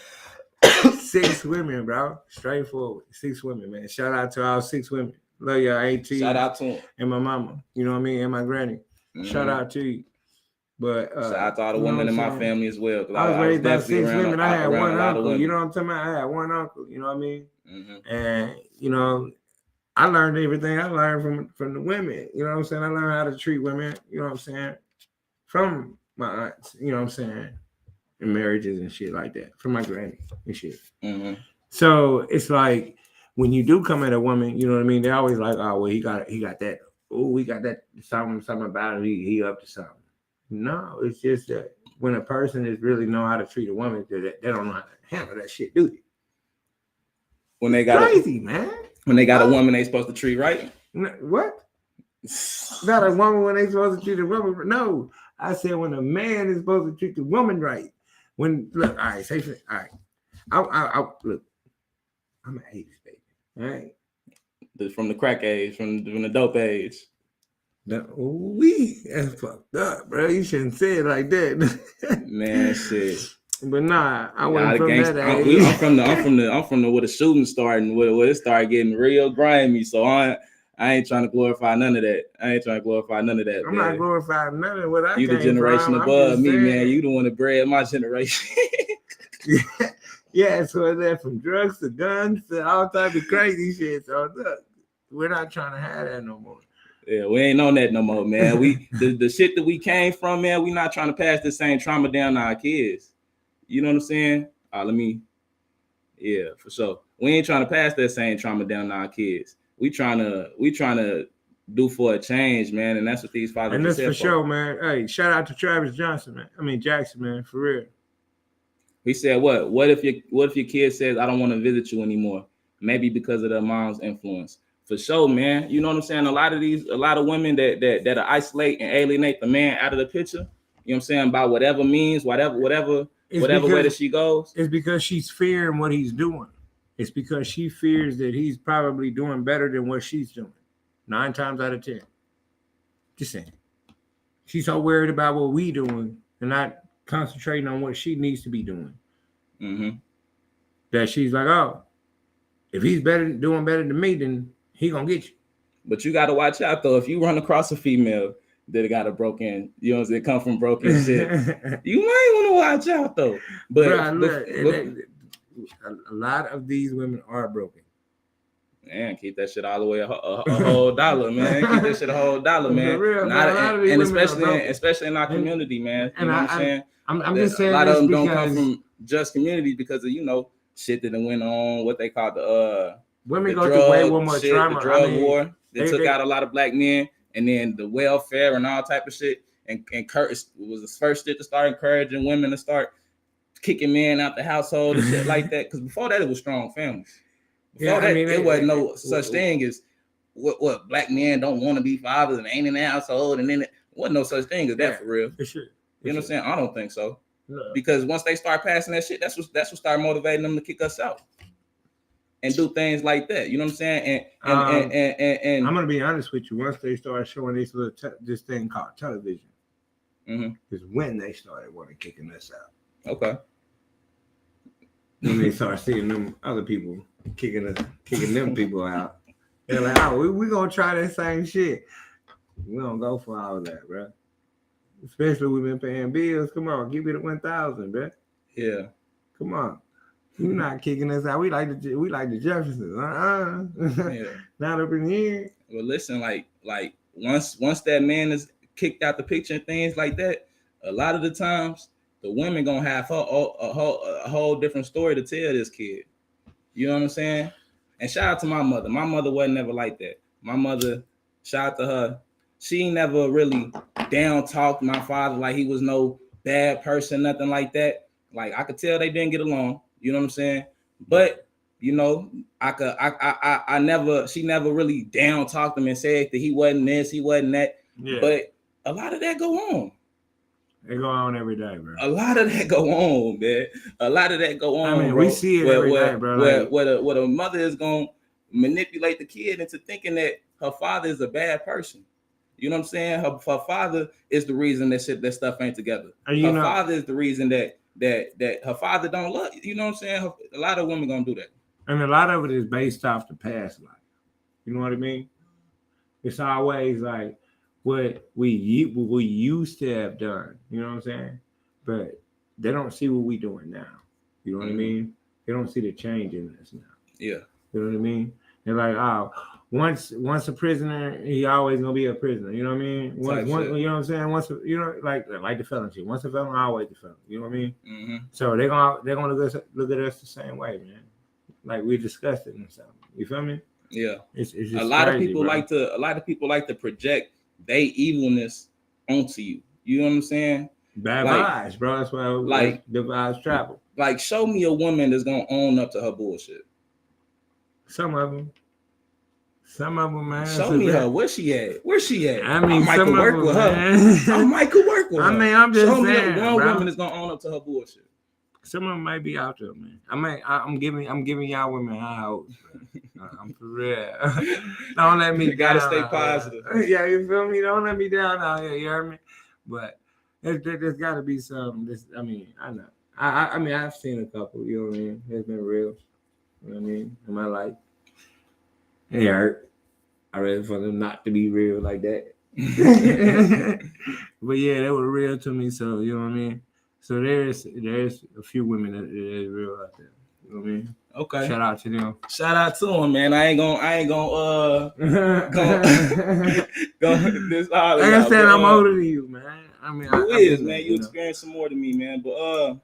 6 women, bro. Straightforward. 6 women, man. Shout out to all 6 women. Love y'all, AT. Shout out to them. And my mama. You know what I mean? And my granny. Shout out to you. But shout out to all the women in my family as well. I was raised by 6 women. I had one uncle. You know what I'm talking about? I had one uncle. You know what I mean? And I learned everything I learned from the women. You know what I'm saying? I learned how to treat women. You know what I'm saying? From my aunts. You know what I'm saying? In marriages and shit like that. From my granny and shit. So it's like when you do come at a woman, you know what I mean? They're always like, oh, well, he got that. Oh, we got that something about it. He up to something. No, it's just that when a person is really know how to treat a woman, they don't know how to handle that shit, do they? When they got crazy, man. When they got a woman they supposed to treat right? What? Not a woman when they supposed to treat a woman. No, I said when a man is supposed to treat the woman right. When look, all right, say all right. I look, I'm an 80s baby. All right. From the crack age, from the dope age. That's fucked up, bro. You shouldn't say it like that. Man, shit. But nah, I wasn't from that age. I'm from the where the shooting started, where it started getting real grimy. So I ain't trying to glorify none of that. I'm not glorifying none of what I You the generation above me, man. You the one that bred my generation. Yeah, so that from drugs to guns to all type of crazy shit. So look, we're not trying to have that no more. Yeah, we ain't on that no more, man. The shit that we came from, man, we not trying to pass the same trauma down to our kids. You know what I'm saying? For sure. We ain't trying to pass that same trauma down to our kids. We trying to do for a change, man, and that's what these fathers. And that's for sure, man. Hey, shout out to Travis Jackson, man, for real. He said, what if your kid says, I don't want to visit you anymore? Maybe because of their mom's influence. For sure, man. You know what I'm saying? A lot of women that isolate and alienate the man out of the picture. You know what I'm saying? By whatever means, whatever way that she goes. It's because she's fearing what he's doing. It's because she fears that he's probably doing better than what she's doing. 9 times out of 10. Just saying. She's so worried about what we doing and not concentrating on what she needs to be doing. that she's like, oh, if he's doing better than me, then he gonna get you. But you got to watch out though. If you run across a female that got a broken, you know, that come from broken shit, you might want to watch out though. But Bruh, look, a lot of these women are broken. Man, keep that shit all the way a whole dollar, man. Keep that shit a whole dollar, man. Real, and especially in our community, man. You know what I'm saying? I'm just saying a lot of them don't because come from just communities because of, you know, shit that went on, what they call women the go through way more trauma. The drug war that took out a lot of black men, and then the welfare and all type of shit. And Kurt was the first shit to start encouraging women to start kicking men out the household and shit like that. Because before that, it was strong families. Before that, it wasn't no such thing as what black men don't want to be fathers and ain't in the household, and then it wasn't no such thing as that for real. For sure. You know what I'm saying? I don't think so. No. Because once they start passing that shit, that's what started motivating them to kick us out and do things like that. You know what I'm saying? And I'm gonna be honest with you. Once they started showing this thing called television, is when they started wanting kicking us out. Okay. When they start seeing them other people kicking them people out, they're like, "Oh, we gonna try that same shit." We don't go for all of that, bro. Especially we've been paying bills. Come on, give me the 1,000, bro. Yeah. Come on. You're not kicking us out. We like the Jeffersons. Yeah. Not up in here. Well, listen, like once that man is kicked out the picture and things like that, a lot of the times the women gonna have a whole different story to tell this kid. You know what I'm saying? And shout out to my mother. My mother wasn't never like that. My mother, shout out to her. She never really down talked my father like he was no bad person, nothing like that. Like I could tell they didn't get along. You know what I'm saying? But you know, she never really down talked him and said that he wasn't this, he wasn't that. Yeah. But a lot of that go on. It go on every day, bro. A lot of that go on, man. A lot of that go on. I mean, bro. We see it every day, bro. Where a mother is gonna manipulate the kid into thinking that her father is a bad person. You know what I'm saying? Her father is the reason that stuff ain't together. Her father is the reason that her father don't love you. You know what I'm saying? A lot of women gonna do that. And a lot of it is based off the past life. You know what I mean? It's always like what we used to have done. You know what I'm saying? But they don't see what we doing now. You know what I mean? They don't see the change in us now. Yeah. You know what I mean? They're like, oh, once a prisoner, he always gonna be a prisoner. You know what I mean? You know what I'm saying? Once like the felon shit. Once a felon, always the felon. You know what I mean? Mm-hmm. So they're gonna look at us the same way, man. Like we discussed it and stuff. You feel me? Yeah. It's just a lot of people like to project their evilness onto you. You know what I'm saying? Bad vibes, bro. That's why the vibes travel. Like, show me a woman that's gonna own up to her bullshit. Some of them, man. Show me her. Where she at? I mean, I might work with her. I might work with her. I mean, I'm just saying. Show me one woman that's gonna own up to her bullshit. Some of them might be out there, man. I'm giving y'all women high hopes. I'm for real. Don't let me down. You gotta stay positive. Yeah, you feel me? Don't let me down out here. You heard me? But there's gotta be some. I know. I mean, I've seen a couple. You know what I mean? It's been real. You know what I mean? In my life, it hurt. I read for them not to be real like that. But yeah, they were real to me. So you know what I mean. So there's a few women that is real out there. You know what I mean? Okay. Shout out to them. Shout out to them, man. I ain't gonna go this all. Like I said, I'm older than you, man. I mean, who is, man? You experience some more than me, man. But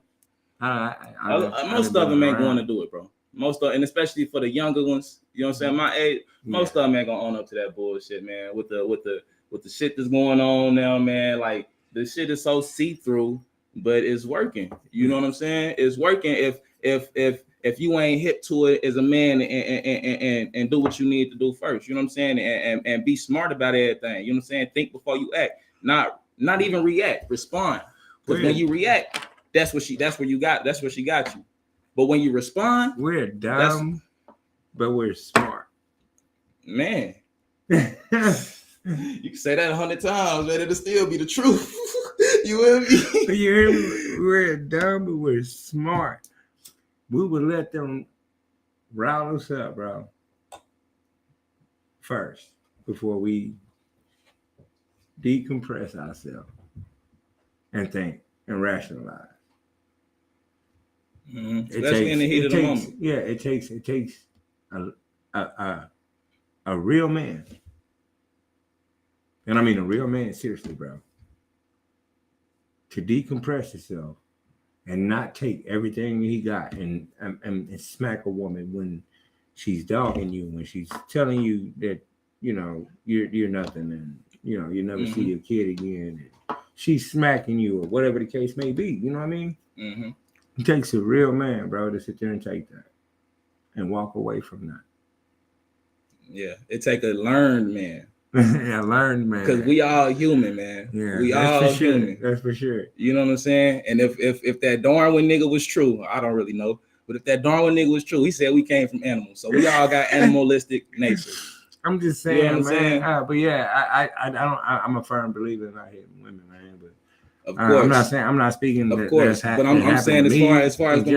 most of them ain't going to do it, bro. And especially for the younger ones, you know what I'm saying? My age, most of them ain't gonna own up to that bullshit, man. With the shit that's going on now, man. Like the shit is so see-through, but it's working. You know what I'm saying? It's working if you ain't hip to it as a man and do what you need to do first. You know what I'm saying? And be smart about everything. You know what I'm saying? Think before you act. Not even react. Respond. Because when you react, that's where she got you. But when you respond, we're dumb, but we're smart. Man. You can say that 100 times, man. It'll still be the truth. You hear me? You hear me? We're dumb, but we're smart. we would let them rile us up, bro, first before we decompress ourselves and think and rationalize. Especially in the heat of the moment. Yeah, it takes a real man, and I mean a real man, seriously, bro, to decompress himself and not take everything he got and smack a woman when she's dogging you, when she's telling you that you're nothing, and you never see your kid again, and she's smacking you or whatever the case may be. You know what I mean? Mm-hmm. It takes a real man, bro, to sit there and take that and walk away from that. Yeah, it take a learned man. Yeah, learned man. Because we all human, man. Yeah, we all sure. human. That's for sure. You know what I'm saying? And if that Darwin nigga was true, I don't really know. But if that Darwin nigga was true, he said we came from animals. So we all got animalistic nature. I'm just saying, you know what I'm saying? But yeah, I'm a firm believer in not hitting women, man. But of course, I'm not speaking. Of course, but I'm saying as far as the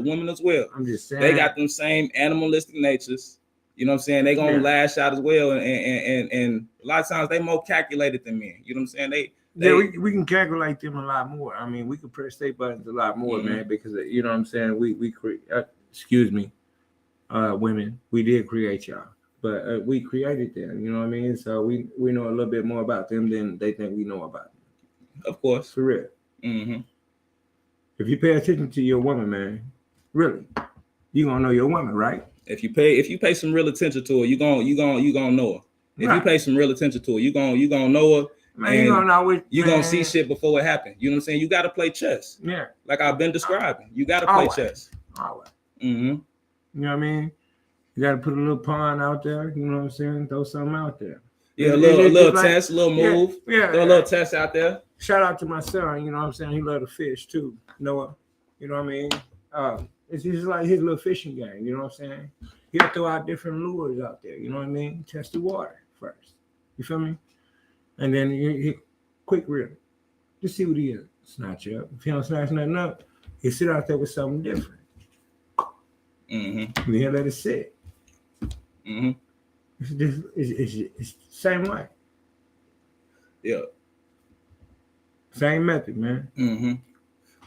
women as well, I'm just saying they got them same animalistic natures. You know what I'm saying? They gonna lash out as well, and a lot of times they more calculated than men. You know what I'm saying? We can calculate them a lot more. I mean, we can press their buttons a lot more, man, because you know what I'm saying. We create. Excuse me, women. We did create y'all, but we created them. You know what I mean? So we know a little bit more about them than they think we know about them. Of course, for real. Mm-hmm. If you pay attention to your woman, man, really, you gonna know your woman, right? If you pay some real attention to her, you gonna know her. If you pay some real attention to her, you gonna know her. Man, you gonna know it. You gonna see shit before it happens. You know what I'm saying? You gotta play chess. Yeah. Like I've been describing. You gotta play chess. Always. Mm-hmm. You know what I mean? You gotta put a little pawn out there. You know what I'm saying? Throw something out there. Yeah, a little test, a little move. Yeah. Throw a little test out there. Shout out to my son. You know what I'm saying? He love to fish too. Noah. You know what I mean? It's just like his little fishing game. You know what I'm saying? He'll throw out different lures out there. You know what I mean? Test the water first. You feel me? And then he quick reel. Just see what he is. Snatch up. If he don't snatch nothing up, he'll sit out there with something different. Mm-hmm. And he'll let it sit. Mm-hmm. It's the same way. Yeah. Same method, man. Mm-hmm.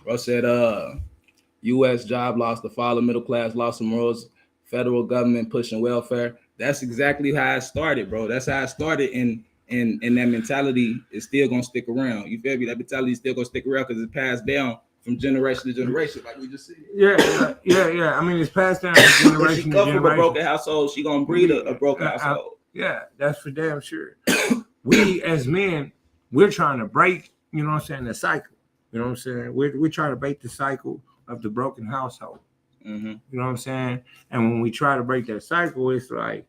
Bro said, U.S. job loss, the fall of middle class, loss of morals, federal government pushing welfare. That's exactly how it started, bro. That's how it started, and that mentality is still gonna stick around. You feel me? That mentality is still gonna stick around because it's passed down from generation to generation, like we just said. Yeah. I mean, it's passed down from generation she to come generation. from a broken household, she gonna breed a broken household. Yeah, that's for damn sure. We as men, we're trying to break, you know what I'm saying, the cycle. You know what I'm saying? We're trying to break the cycle of the broken household. Mm-hmm. You know what I'm saying? And when we try to break that cycle, it's like,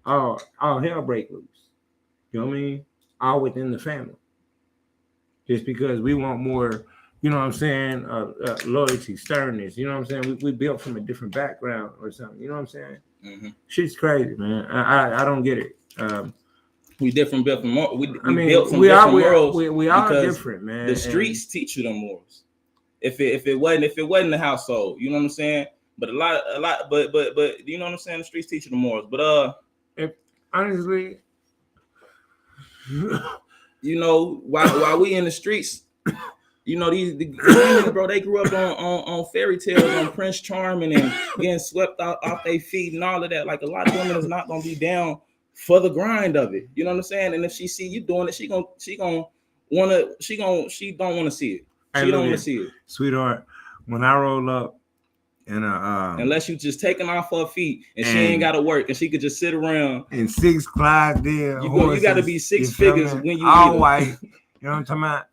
oh, hell break loose. You know what I mean? All within the family. Just because we want more, you know what I'm saying, loyalty, sternness. You know what I'm saying? We built from a different background or something. You know what I'm saying? Mm-hmm. Shit's crazy, man. I don't get it. We different built from morals. We are different, man. The streets teach you the morals. If it wasn't the household, you know what I'm saying? But a lot, but you know what I'm saying? The streets teach you the morals. But honestly, you know, while we in the streets, you know, these women, bro, they grew up on fairy tales, on Prince Charming and getting swept off their feet and all of that. Like a lot of women is not gonna be down for the grind of it. You know what I'm saying? And if she see you doing it, she don't want to see it. She don't want to see it. Sweetheart, when I roll up in a unless you just taking off her feet and she ain't gotta work and she could just sit around in 6 Clydesdale horses, you gotta be 6 figures when you all white. You know what I'm talking about?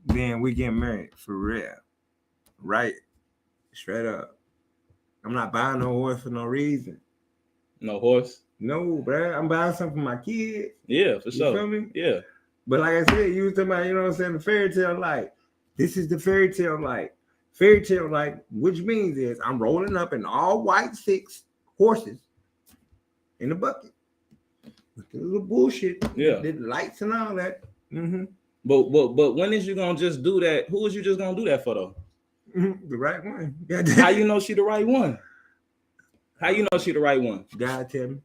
Then we get married for real. Right? Straight up. I'm not buying no horse for no reason. No horse? No, bro. I'm buying something for my kids. Yeah, for sure. You feel me? Yeah. But like I said, you was talking about, you know what I'm saying, the fairy tale life. This is the fairy tale life. Fairy tale life, which means is I'm rolling up in all white 6 horses in a bucket. With the little bullshit. Yeah. The lights and all that. Mm-hmm. But when is you gonna just do that? Who is you just gonna do that for though? The right one. How you know she the right one? How you know she the right one? God tell me.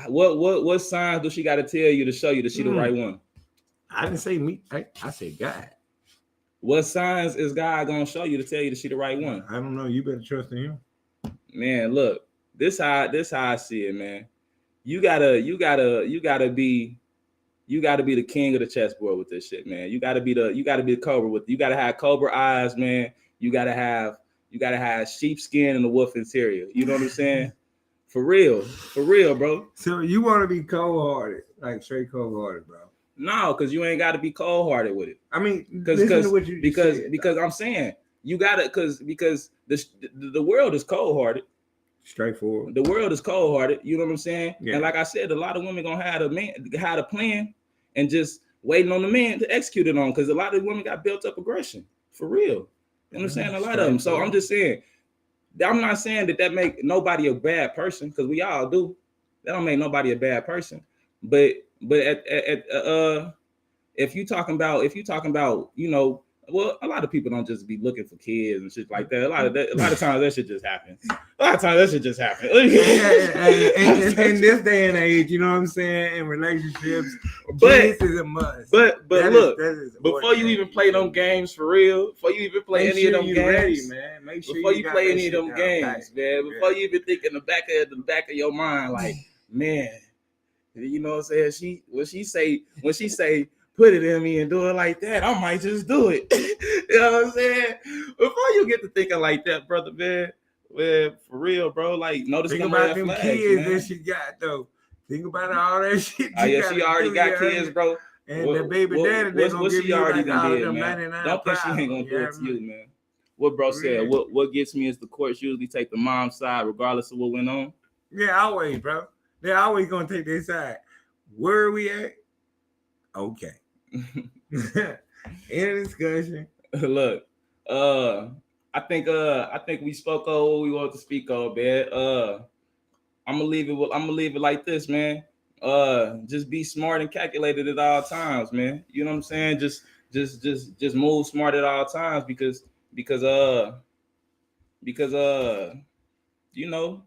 What signs do she got to tell you to show you that she the right one? I didn't say me. I said God. What signs is God gonna show you to tell you that she the right one? I don't know. You better trust in him. Man, look, this how I see it, man. You gotta be the king of the chessboard with this shit, man. You gotta be the cobra with. You gotta have cobra eyes, man. You gotta have sheepskin and a wolf interior. You know what I'm saying? For real, bro. So you want to be cold-hearted, like straight cold-hearted, bro? No, because you ain't got to be cold-hearted with it. I mean, because I'm saying you gotta because the world is cold-hearted. Straightforward. The world is cold-hearted. You know what I'm saying? Yeah. And like I said, a lot of women gonna have a plan and just waiting on the man to execute it on. Because a lot of women got built up aggression for real. You know what I'm saying? A lot of them. So I'm just saying. I'm not saying that make nobody a bad person, because we all do. That don't make nobody a bad person. But if you talking about, you know, well, a lot of people don't just be looking for kids and shit like that. A lot of times that shit just happens. In this day and age, you know what I'm saying? In relationships, kids is a must. But look, before you even play them games for real, before you even play any of them games, ready, man. Make sure before you play any of them games, man, before you even think in the back of your mind, like, man, you know what I'm saying? When she say put it in me and do it like that, I might just do it. You know what I'm saying? Before you get to thinking like that, brother, man, for real, bro. Like, notice think them about red them flags, kids man. that she got though. Think about all that shit. Oh yeah, she already got kids, bro. And the baby daddy, they gonna give she you already like all did, them man. 99. Don't think she ain't gonna do it to you, man. What bro said. What gets me is the courts usually take the mom's side, regardless of what went on. Yeah, always, bro. They're always gonna take their side. Where are we at? Okay. End of discussion. Look, I think we spoke on what we want to speak on, man. I'm gonna leave it like this, man. Just be smart and calculated at all times, man. You know what I'm saying? Just move smart at all times because you know,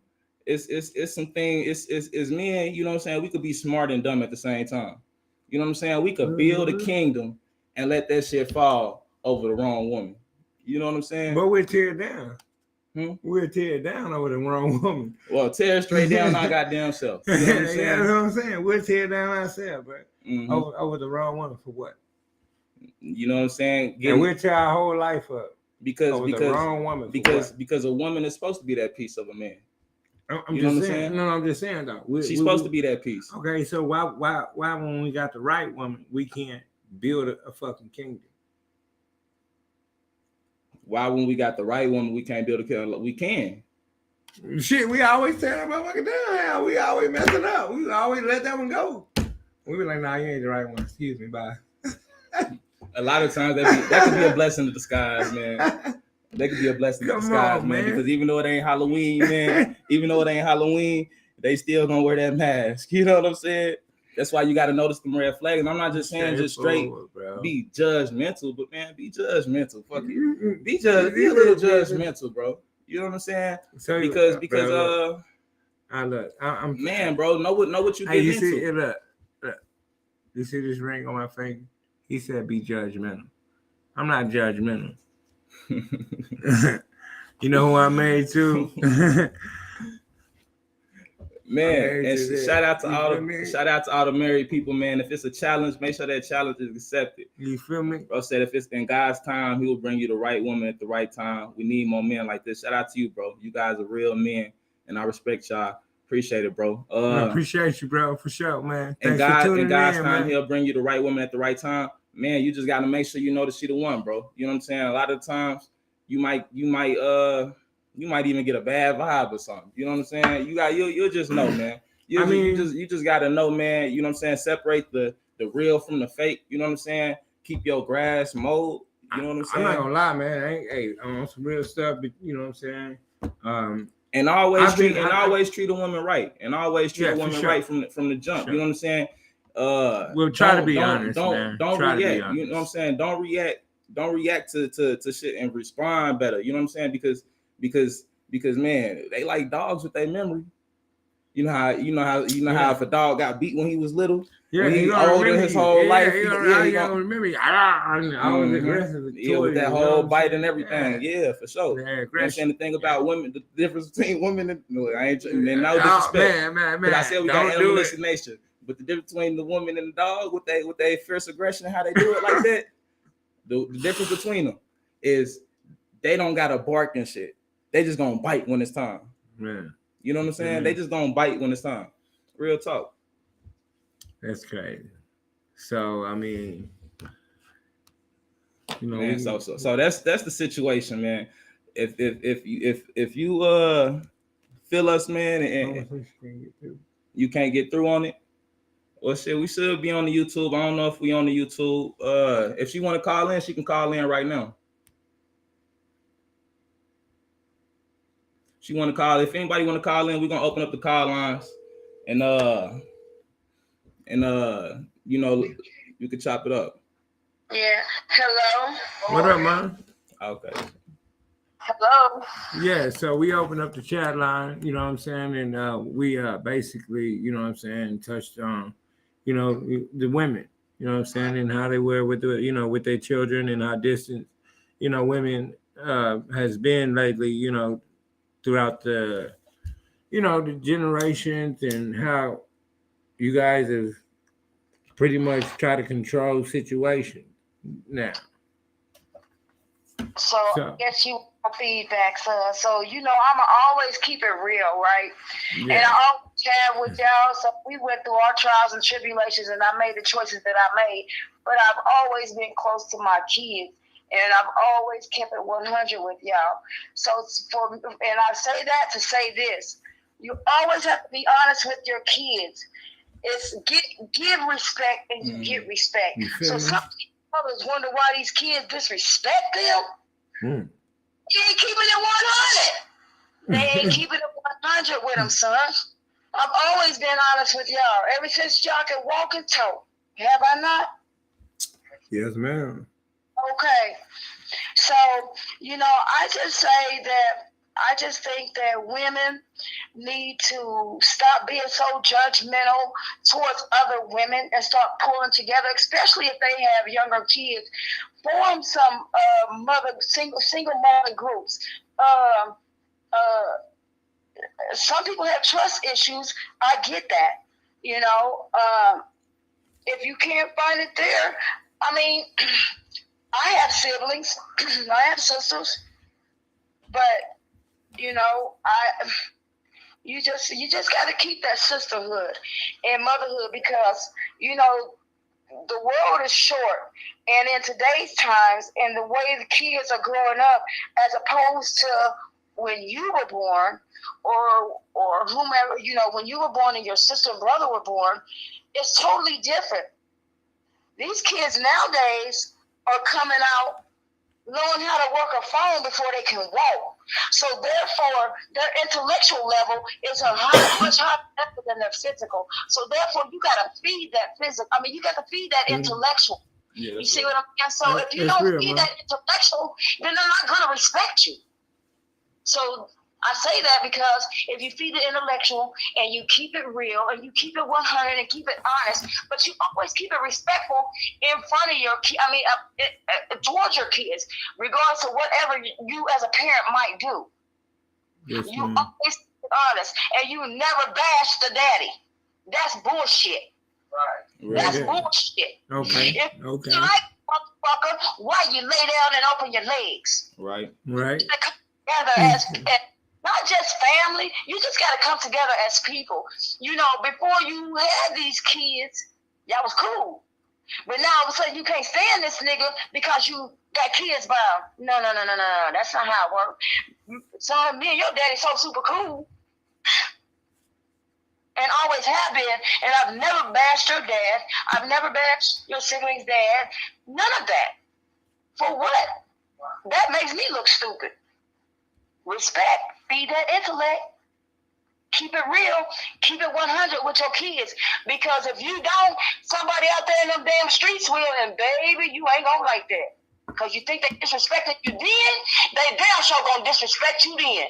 it's something. It's men. You know what I'm saying? We could be smart and dumb at the same time. You know what I'm saying? We could build a kingdom and let that shit fall over the wrong woman. You know what I'm saying? But we'll tear it down. We'll tear it down over the wrong woman. Well, tear straight down our goddamn self. You know what I'm saying? Yeah, that's what I'm saying. We'll tear down ourselves, bro. Mm-hmm. Over the wrong woman for what? You know what I'm saying? And we'll tear our whole life up because the wrong woman. Because a woman is supposed to be that piece of a man. I'm just saying. No, I'm just saying though. She's supposed to be that piece. Okay, so why when we got the right woman, we can't build a fucking kingdom? Why when we got the right woman, we can't build a kingdom? We can. Shit, we always tear that motherfucker down. We always mess it up. We always let that one go. We be like, nah, you ain't the right one. Excuse me, bye. A lot of times that could be a blessing in disguise, man. That could be a blessing in disguise, man. Because even though it ain't Halloween, man, they still gonna wear that mask. You know what I'm saying? That's why you got to notice the red flags. And I'm not just saying just straight be judgmental, but man, be judgmental. Fuck you. Be a little judgmental, bro. You know what I'm saying? So, because I'm man, bro. Know what you get into. See, look. You see this ring on my finger? He said, "Be judgmental." I'm not judgmental. You know who I'm married to? Man, and shout out to all the married people, man. If it's a challenge, make sure that challenge is accepted. You feel me? Bro said if it's in God's time, He will bring you the right woman at the right time. We need more men like this. Shout out to you, bro. You guys are real men, and I respect y'all. Appreciate it, bro. I appreciate you, bro, for sure, man. In God's time, He'll bring you the right woman at the right time. Man, you just got to make sure you know that she the one, bro. You know what I'm saying? A lot of times, you might even get a bad vibe or something. You know what I'm saying? You'll just know, man. You just gotta know, man. You know what I'm saying? Separate the real from the fake. You know what I'm saying? Keep your grass mowed. You know what I'm saying? I'm not gonna lie, man. Hey, on some real stuff, but you know what I'm saying? And always treat a woman right. And always treat a woman right from the jump. Sure. You know what I'm saying? We'll try to be honest, man. Don't react. You know what I'm saying? Don't react don't react to shit and respond better. You know what I'm saying? Because man, they like dogs with their memory. You know how if a dog got beat when he was little. Yeah, when he older his whole life. He gonna remember you. I was aggressive. Yeah, with that whole bite and everything. Yeah. Yeah, for sure. Yeah, you know what I'm saying? The thing about women, the difference between women and no disrespect. Man. I said we got animalistic nature. But the difference between the woman and the dog with their fierce aggression and how they do it like that, the difference between them is they don't gotta bark and shit. They just gonna bite when it's time. Man. You know what I'm saying? They just gonna bite when it's time. Real talk. That's crazy. So I mean, you know, man, so that's the situation, man. If you feel us, man, and you can't get through on it, well, shit, we should be on the YouTube. I don't know if we on the YouTube. If she want to call in, she can call in right now. She want to call. If anybody want to call in, we're gonna open up the call lines, and you know, you can chop it up. Yeah. Hello. What up, man? Okay. Hello. Yeah, so we opened up the chat line, you know what I'm saying, and we basically, you know what I'm saying, touched on, you know, the women, you know what I'm saying, and how they were with with their children, and how distant, you know, women has been lately, you know, throughout the, you know, the generations, and how you guys have pretty much tried to control situation now. So I guess you want feedback, so you know I'ma always keep it real, right? Yeah. And I always have with y'all. So we went through our trials and tribulations, and I made the choices that I made. But I've always been close to my kids, and I've always kept it 100 with y'all. So and I say that to say this: you always have to be honest with your kids. It's give respect, and you get respect. So some mothers wonder why these kids disrespect them. They ain't keeping it 100. They ain't keeping it 100 with them, son. I've always been honest with y'all ever since y'all can walk and talk. Have I not? Yes, ma'am. Okay. So, you know, I just think that women need to stop being so judgmental towards other women and start pulling together, especially if they have younger kids. Form some single mother groups. Some people have trust issues. I get that. You know, if you can't find it there, I mean, I have siblings, I have sisters, but you know, you just got to keep that sisterhood and motherhood, because you know the world is short, and in today's times and the way the kids are growing up, as opposed to when you were born, or whomever, you know, when you were born and your sister and brother were born, it's totally different. These kids nowadays are coming out knowing how to work a phone before they can walk. So therefore, their intellectual level is much higher than their physical. So therefore, you got to feed that physical. I mean, you got to feed that intellectual. Yeah, you see what I'm saying? So if you don't feed that intellectual, then they're not going to respect you. So I say that because if you feed the intellectual and you keep it real and you keep it 100 and keep it honest, but you always keep it respectful in front of your towards your kids, regardless of whatever you as a parent might do. Yes, you always keep it honest, and you never bash the daddy. That's bullshit. Right. That's bullshit. Okay. If you like motherfucker, why you lay down and open your legs? Right. Right. Together as not just family, you just got to come together as people. You know, before you had these kids, y'all was cool. But now all of a sudden you can't stand this nigga because you got kids by him. No. That's not how it works. So me and your daddy so super cool. And always have been. And I've never bashed your dad. I've never bashed your siblings' dad. None of that. For what? That makes me look stupid. Respect, feed that intellect, keep it real, keep it 100 with your kids. Because if you don't, somebody out there in them damn streets will, and baby, you ain't gonna like that. Because you think they disrespected you then, they damn sure gonna disrespect you then.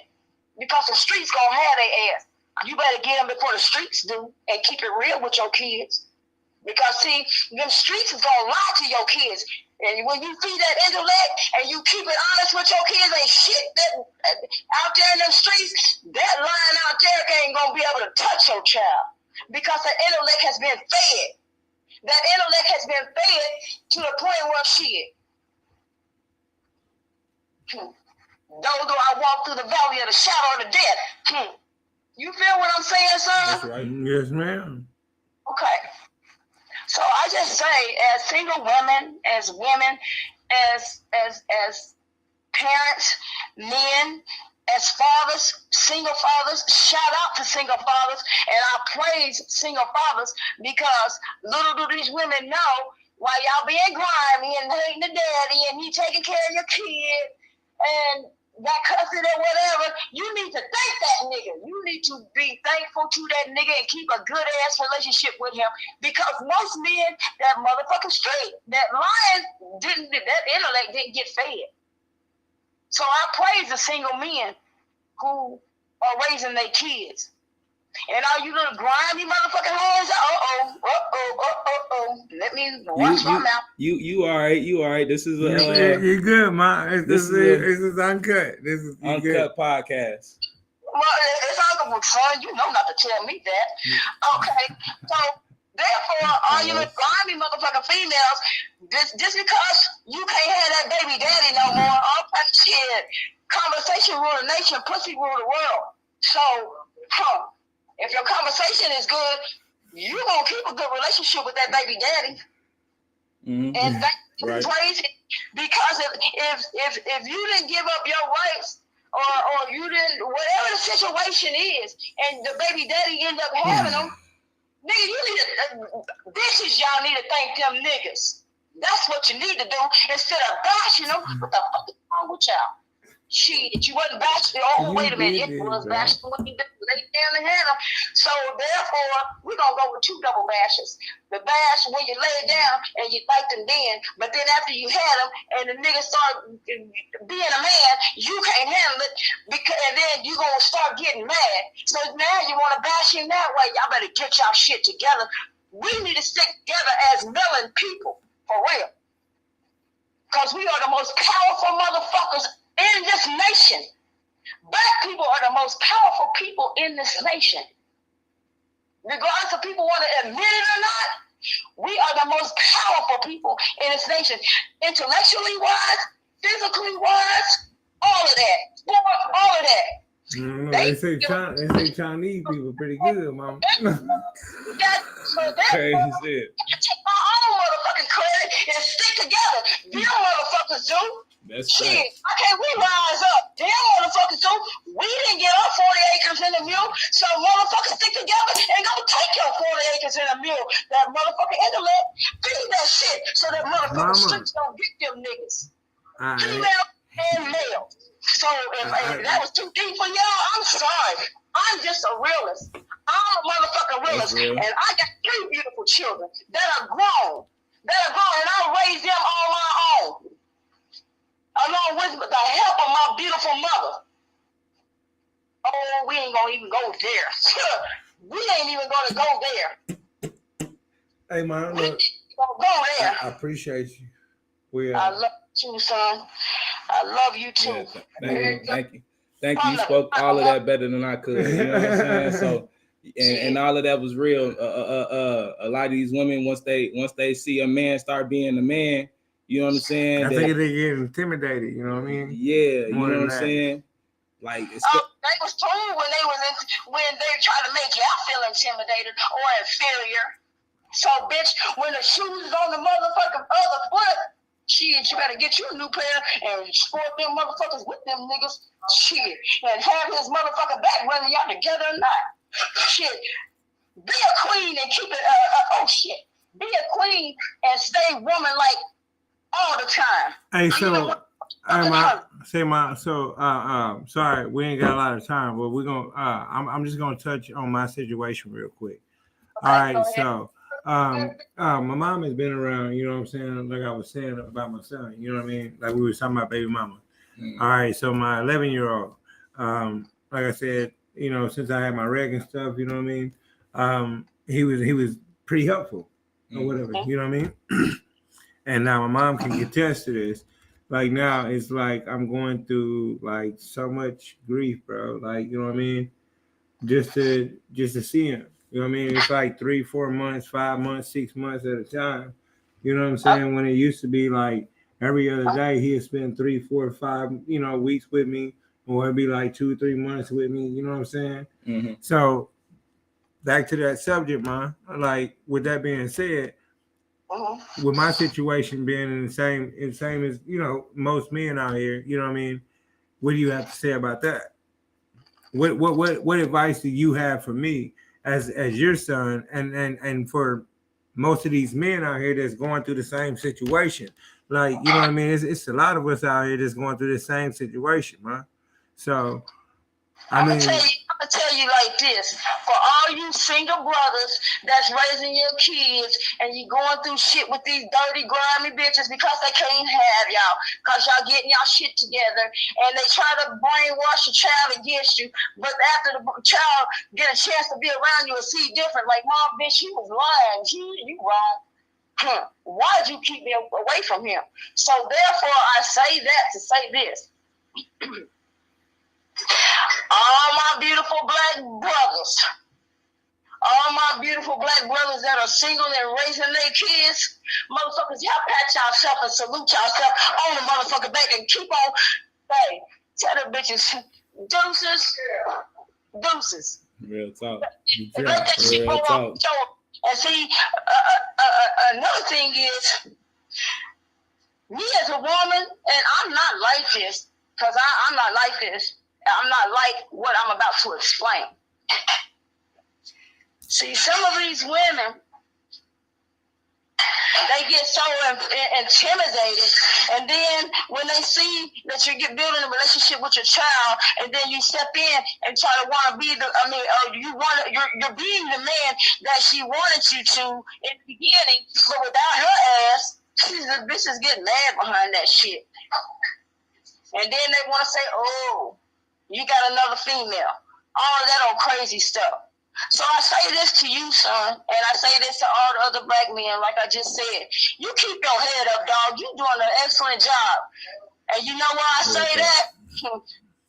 Because the streets gonna have their ass. You better get them before the streets do and keep it real with your kids. Because see, them streets is gonna lie to your kids. And when you feed that intellect and you keep it honest with your kids, ain't shit that out there in them streets, that line out there ain't gonna be able to touch your child. Because the intellect has been fed. That intellect has been fed to the point where shit. Though I walk through the valley of the shadow of the death. You feel what I'm saying, son? That's right. Yes, ma'am. Okay. So I just say, as single women, as women, as parents, men, as fathers, single fathers, shout out to single fathers, and I praise single fathers because little do these women know while y'all being grimy and hating the daddy and you taking care of your kid and that cussing or whatever, you need to thank that nigga. You need to be thankful to that nigga and keep a good ass relationship with him because most men, that motherfucking straight, that lion that intellect didn't get fed. So I praise the single men who are raising their kids. And all you little grimy motherfucking hoes, let me watch my mouth. You all right? You all right? This is you're good, man. This is uncut. This is uncut podcast. Well, it's uncle, son. You know not to tell me that. Okay, so therefore, all you little grimy motherfucking females, just because you can't have that baby daddy no more, all kind of shit. Conversation rule the nation, pussy rule the world. So, if your conversation is good, you gonna keep a good relationship with that baby daddy. Mm-hmm. And that's crazy because if you didn't give up your rights or you didn't, whatever the situation is, and the baby daddy end up having them, nigga, you need to, bitches, y'all need to thank them niggas. That's what you need to do instead of bashing them. What the fuck is wrong with y'all? Shit, you wasn't bashing. Oh, wait a minute. It was bashing when you laid down and had them. So, therefore, we're going to go with two double bashes. The bash when you lay down and you liked them then, but then after you had them and the nigga start being a man, you can't handle it, and then you're going to start getting mad. So now you want to bash him that way. Y'all better get y'all shit together. We need to stick together as melon people, for real. Because we are the most powerful motherfuckers in this nation. Black people are the most powerful people in this nation. Regardless if people want to admit it or not, we are the most powerful people in this nation. Intellectually wise, physically wise, all of that. All of that. They say Chinese people pretty good, mama. Crazy shit. Take my own motherfucking credit and stick together. You motherfuckers do. That's shit. right. Okay, we rise up. Damn motherfuckers do. We didn't get our 40 acres in a mule, so motherfuckers stick together and go take your 40 acres in a mule. That motherfucking intellect, feed that shit so that motherfucking streets don't get them niggas. Female and male. So if that was too deep for y'all, I'm sorry. I'm just a realist. I'm a motherfucking realist. And I got 3 beautiful children that are grown. And I raised them on my own. Along with the help of my beautiful mother. Oh, we ain't gonna even go there. We ain't even gonna go there. Hey, man, look, go there. I appreciate you. I love you, son. I love you too. Yeah, thank you. You spoke all of that better than I could. You know what I'm saying? So, and all of that was real. A lot of these women, once they see a man start being a man, you know what I'm saying? I think they get intimidated. You know what I mean? Yeah, you know what I'm saying? Like, they was told when they try to make y'all feel intimidated or inferior. So, bitch, when the shoes is on the motherfucking other foot, shit, you better get you a new pair and sport them motherfuckers with them niggas. Shit, and have his motherfucking back whether y'all together or not. Shit, be a queen and keep it. Be a queen and stay woman like all the time. Hey, sorry, we ain't got a lot of time, but we're gonna. I'm just gonna touch on my situation real quick. Okay, all right, so My mom has been around, you know what I'm saying? Like I was saying about my son, you know what I mean? Like we were talking about baby mama. All right, so my 11-year-old, like I said, you know, since I had my reg and stuff, you know what I mean? He was pretty helpful or whatever, you know what I mean? And now my mom can attest to this. Like now it's like I'm going through like so much grief, bro. Like, you know what I mean? Just to see him. You know what I mean? It's like 3, 4 months, 5 months, 6 months at a time. You know what I'm saying? When it used to be like every other day he'd spend 3, 4, 5, you know, weeks with me, or it'd be like 2, 3 months with me. You know what I'm saying? Mm-hmm. So back to that subject, man. Like with that being said, with my situation being in the same as, you know, most men out here, you know what I mean? What do you have to say about that? What advice do you have for me as your son and for most of these men out here that's going through the same situation? Like, you know what I mean? It's a lot of us out here that's going through the same situation, man. So I'm gonna tell you like this: for all you single brothers that's raising your kids and you going through shit with these dirty, grimy bitches because they can't have y'all, because y'all getting y'all shit together, and they try to brainwash your child against you. But after the child get a chance to be around you and see different, like, Mom, bitch, you was lying, you wrong. Why'd you keep me away from him? So therefore, I say that to say this. All my beautiful black brothers, that are single and raising their kids, motherfuckers, y'all pat yourself and salute yourself on the motherfucker back and keep on. Hey, tell them bitches, deuces. Real talk. Let that shit go on. And see, another thing is, me as a woman, and I'm not like this, because I'm not like this. I'm not like what I'm about to explain. See, some of these women, they get so intimidated, and then when they see that you're building a relationship with your child, and then you step in and try to want to be you're being the man that she wanted you to in the beginning, but without her ass, the bitch is getting mad behind that shit. And then they want to say, oh, you got another female. All that old crazy stuff. So I say this to you, son, and I say this to all the other black men, like I just said. You keep your head up, dog. You're doing an excellent job. And you know why I say that?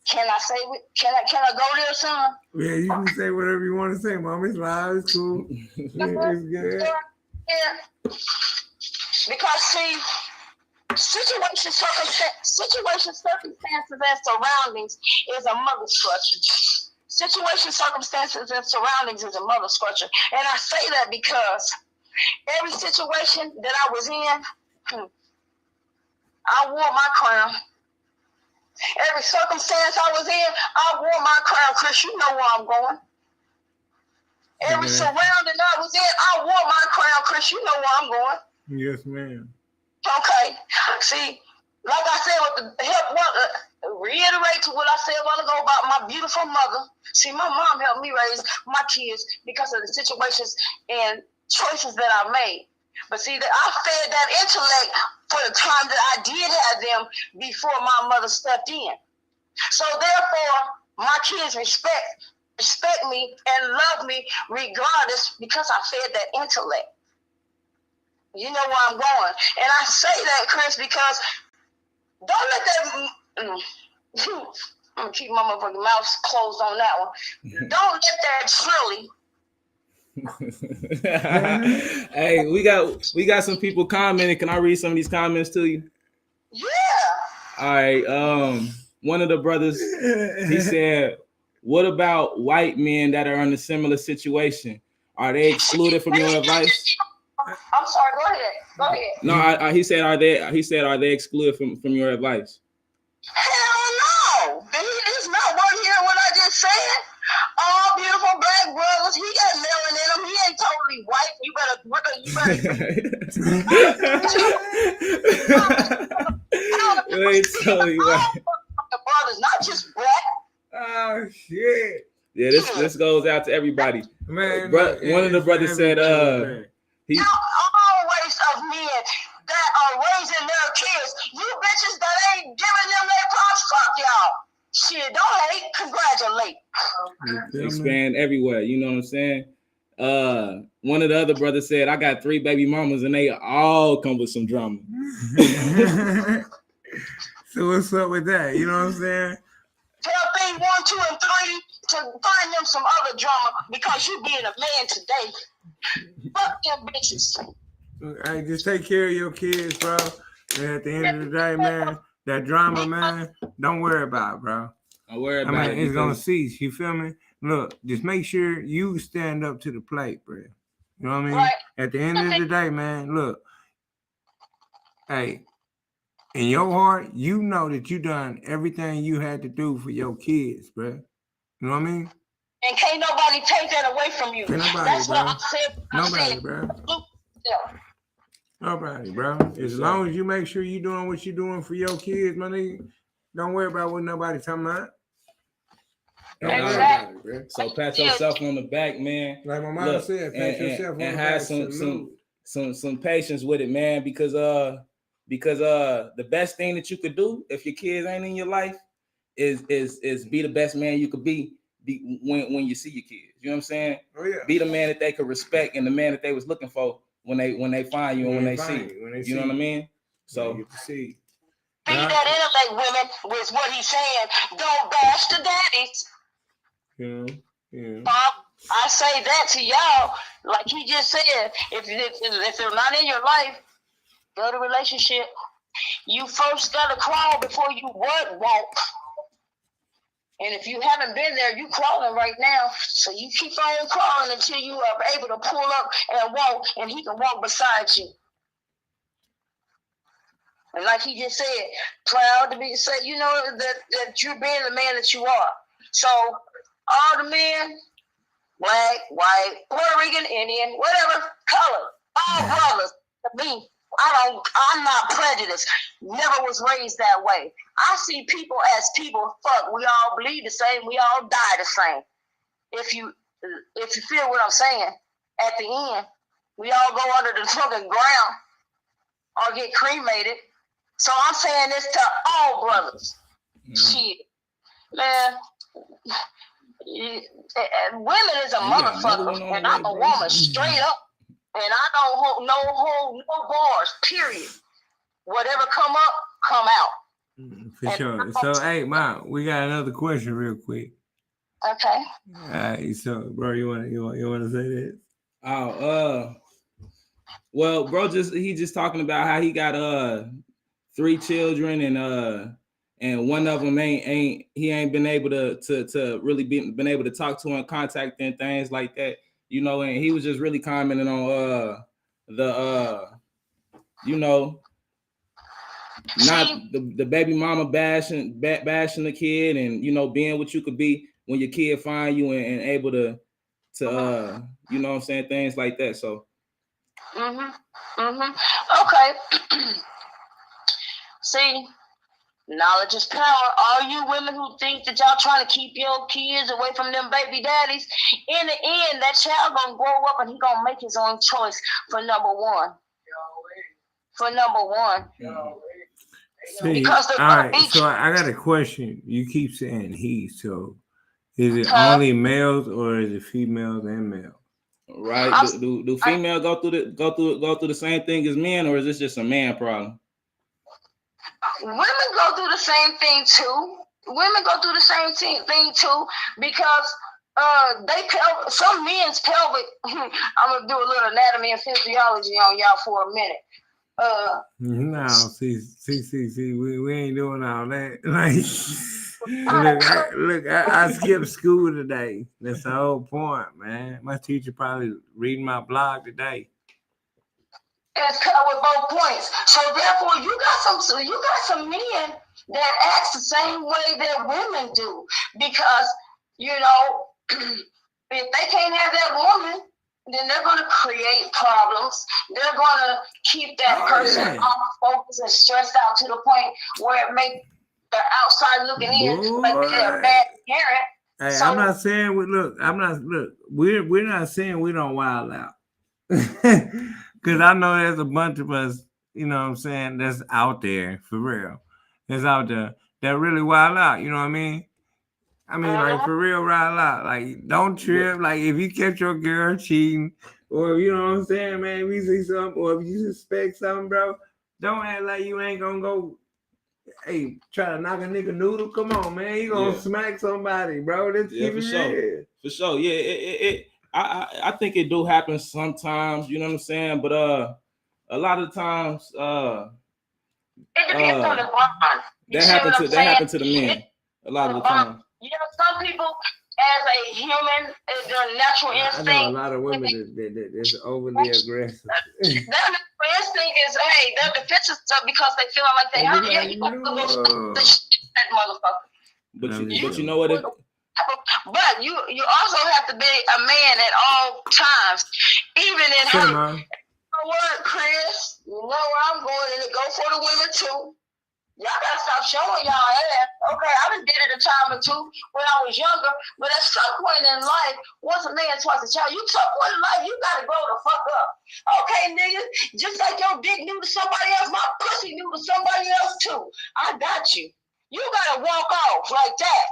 Can I go there, son? Yeah, you can say whatever you want to say, Mom. It's live. It's cool. It's good. Yeah. Because, see, situation, circumstances, and surroundings is a mother structure. Situation, circumstances, and surroundings is a mother structure. And I say that because every situation that I was in, I wore my crown. Every circumstance I was in, I wore my crown. Chris, you know where I'm going. Every surrounding I was in, I wore my crown. Chris, you know where I'm going. Yes, ma'am. Okay. See, like I said, with the help, reiterate to what I said a while ago about my beautiful mother. See, my mom helped me raise my kids because of the situations and choices that I made. But see, I fed that intellect for the time that I did have them before my mother stepped in. So therefore, my kids respect me and love me regardless because I fed that intellect. You know where I'm going. And I say that, Chris, because don't let that... I'm going to keep my motherfucking mouth closed on that one. Don't let that trilly... Hey, we got some people commenting. Can I read some of these comments to you? Yeah. All right. One of the brothers, he said, "What about white men that are in a similar situation? Are they excluded from your advice?" I'm sorry. Go ahead. No, he said, "Are they excluded from your advice?" Hell no. He's not one hearing what I just said. All beautiful black brothers. He got melanin in him. He ain't totally white. You ain't totally white. The brothers, not just black. Oh shit. Yeah, this goes out to everybody. Man, one of the brothers said, always of men that are raising their kids. You bitches that ain't giving them their props, fuck y'all. Shit, don't hate, congratulate. Expand everywhere. You know what I'm saying? One of the other brothers said, I got 3 baby mamas and they all come with some drama. So what's up with that? You know what I'm saying? Tell thing 1, 2, and 3 to find them some other drama because you being a man today. Fuck them bitches. Hey, just take care of your kids, bro. And at the end of the day, man, that drama, man, don't worry about it, bro. Don't worry about it. It's gonna cease. You feel me? Look, just make sure you stand up to the plate, bro. You know what I mean? Right. At the end of the day, man, look, hey, in your heart, you know that you done everything you had to do for your kids, bro. You know what I mean? And can't nobody take that away from you. That's bro. what I said. Nobody, bro. Yeah. Nobody, bro. As long as you make sure you doing what you doing for your kids, my nigga, don't worry about what nobody talking about. Exactly. So pat yourself on the back, man. Like my mom said, pat yourself on the back. And have some patience with it, man, because the best thing that you could do if your kids ain't in your life is be the best man you could be when you see your kids. You know what I'm saying? Oh yeah. Be the man that they could respect and the man that they was looking for when they find you and when they see you. You know what I mean? So you see. Be that intellect, women, with what he's saying. Don't bash the daddies. Yeah. Bob, I say that to y'all, like he just said. If they're not in your life, build a relationship. You first gotta crawl before you walk. And if you haven't been there, you crawling right now. So you keep on crawling until you are able to pull up and walk, and he can walk beside you. And like he just said, proud to be say, you know that you're being the man that you are. So all the men, black, white, Puerto Rican, Indian, whatever color, all brothers. To me, I'm not prejudiced. Never was raised that way. I see people as people. Fuck, we all bleed the same. We all die the same. If you feel what I'm saying, at the end, we all go under the fucking ground or get cremated. So I'm saying this to all brothers. Shit, man. Women is a motherfucker, and I'm a woman straight up. And I don't hold no bars, period. Whatever come up, come out. For sure. So, hey, Mom, we got another question real quick. Okay. All right, so, bro, you want to say this? Well, bro, he just talking about how he got 3 children and one of them ain't been able to really been able to talk to and contact and things like that. You know, and he was just really commenting on not the baby mama bashing the kid, and you know, being what you could be when your kid find you and able to you know what I'm saying, things like that. So okay. See, knowledge is power. All you women who think that y'all trying to keep your kids away from them baby daddies, in the end, that child gonna grow up and he gonna make his own choice for number one. See, because all right, so I got a question. You keep saying he, so is it only males or is it females and males? Right? Do females go through the same thing as men, or is this just a man problem? Women go through the same thing too. Because some men's pelvic. I'm gonna do a little anatomy and physiology on y'all for a minute. No, see, we ain't doing all that. Like, look, I skipped school today. That's the whole point, man. My teacher probably reading my blog today. It's cut with both points. So therefore, you got some men that act the same way that women do, because you know, if they can't have that woman, then they're going to create problems. They're going to keep that person off focus and stressed out to the point where it makes the outside looking in like they're a bad parent. Hey, so, I'm not saying we're not saying we don't wild out. Because I know there's a bunch of us, you know what I'm saying, that's out there for real. That's out there that really wild out, you know what I mean? I mean, like for real, wild out. Like, don't trip. Like, if you catch your girl cheating, or you know what I'm saying, man, we see something, or if you suspect something, bro, don't act like you ain't gonna go. Hey, try to knock a nigga noodle. Come on, man. You gonna smack somebody, bro. Let's keep it real. For sure. Yeah, I think it do happen sometimes, you know what I'm saying? But a lot of times it depends on the bond. That happened to the men a lot of the time. You know, some people as a human, their natural instinct. I know a lot of women that's overly aggressive. Their natural instinct is, hey, they're defensive because they feeling like they hurt. Yeah, you gotta go that motherfucker. But you know what? But you also have to be a man at all times, even in hurt. You know what, Chris? You know where I'm going to go for the women too. Y'all gotta stop showing y'all ass. Okay, I done did it a time or two when I was younger, but at some point in life, once a man, twice a child, you some point in life, you gotta grow the fuck up. Okay, nigga, just like your dick new to somebody else, my pussy new to somebody else too. I got you. You gotta walk off like that.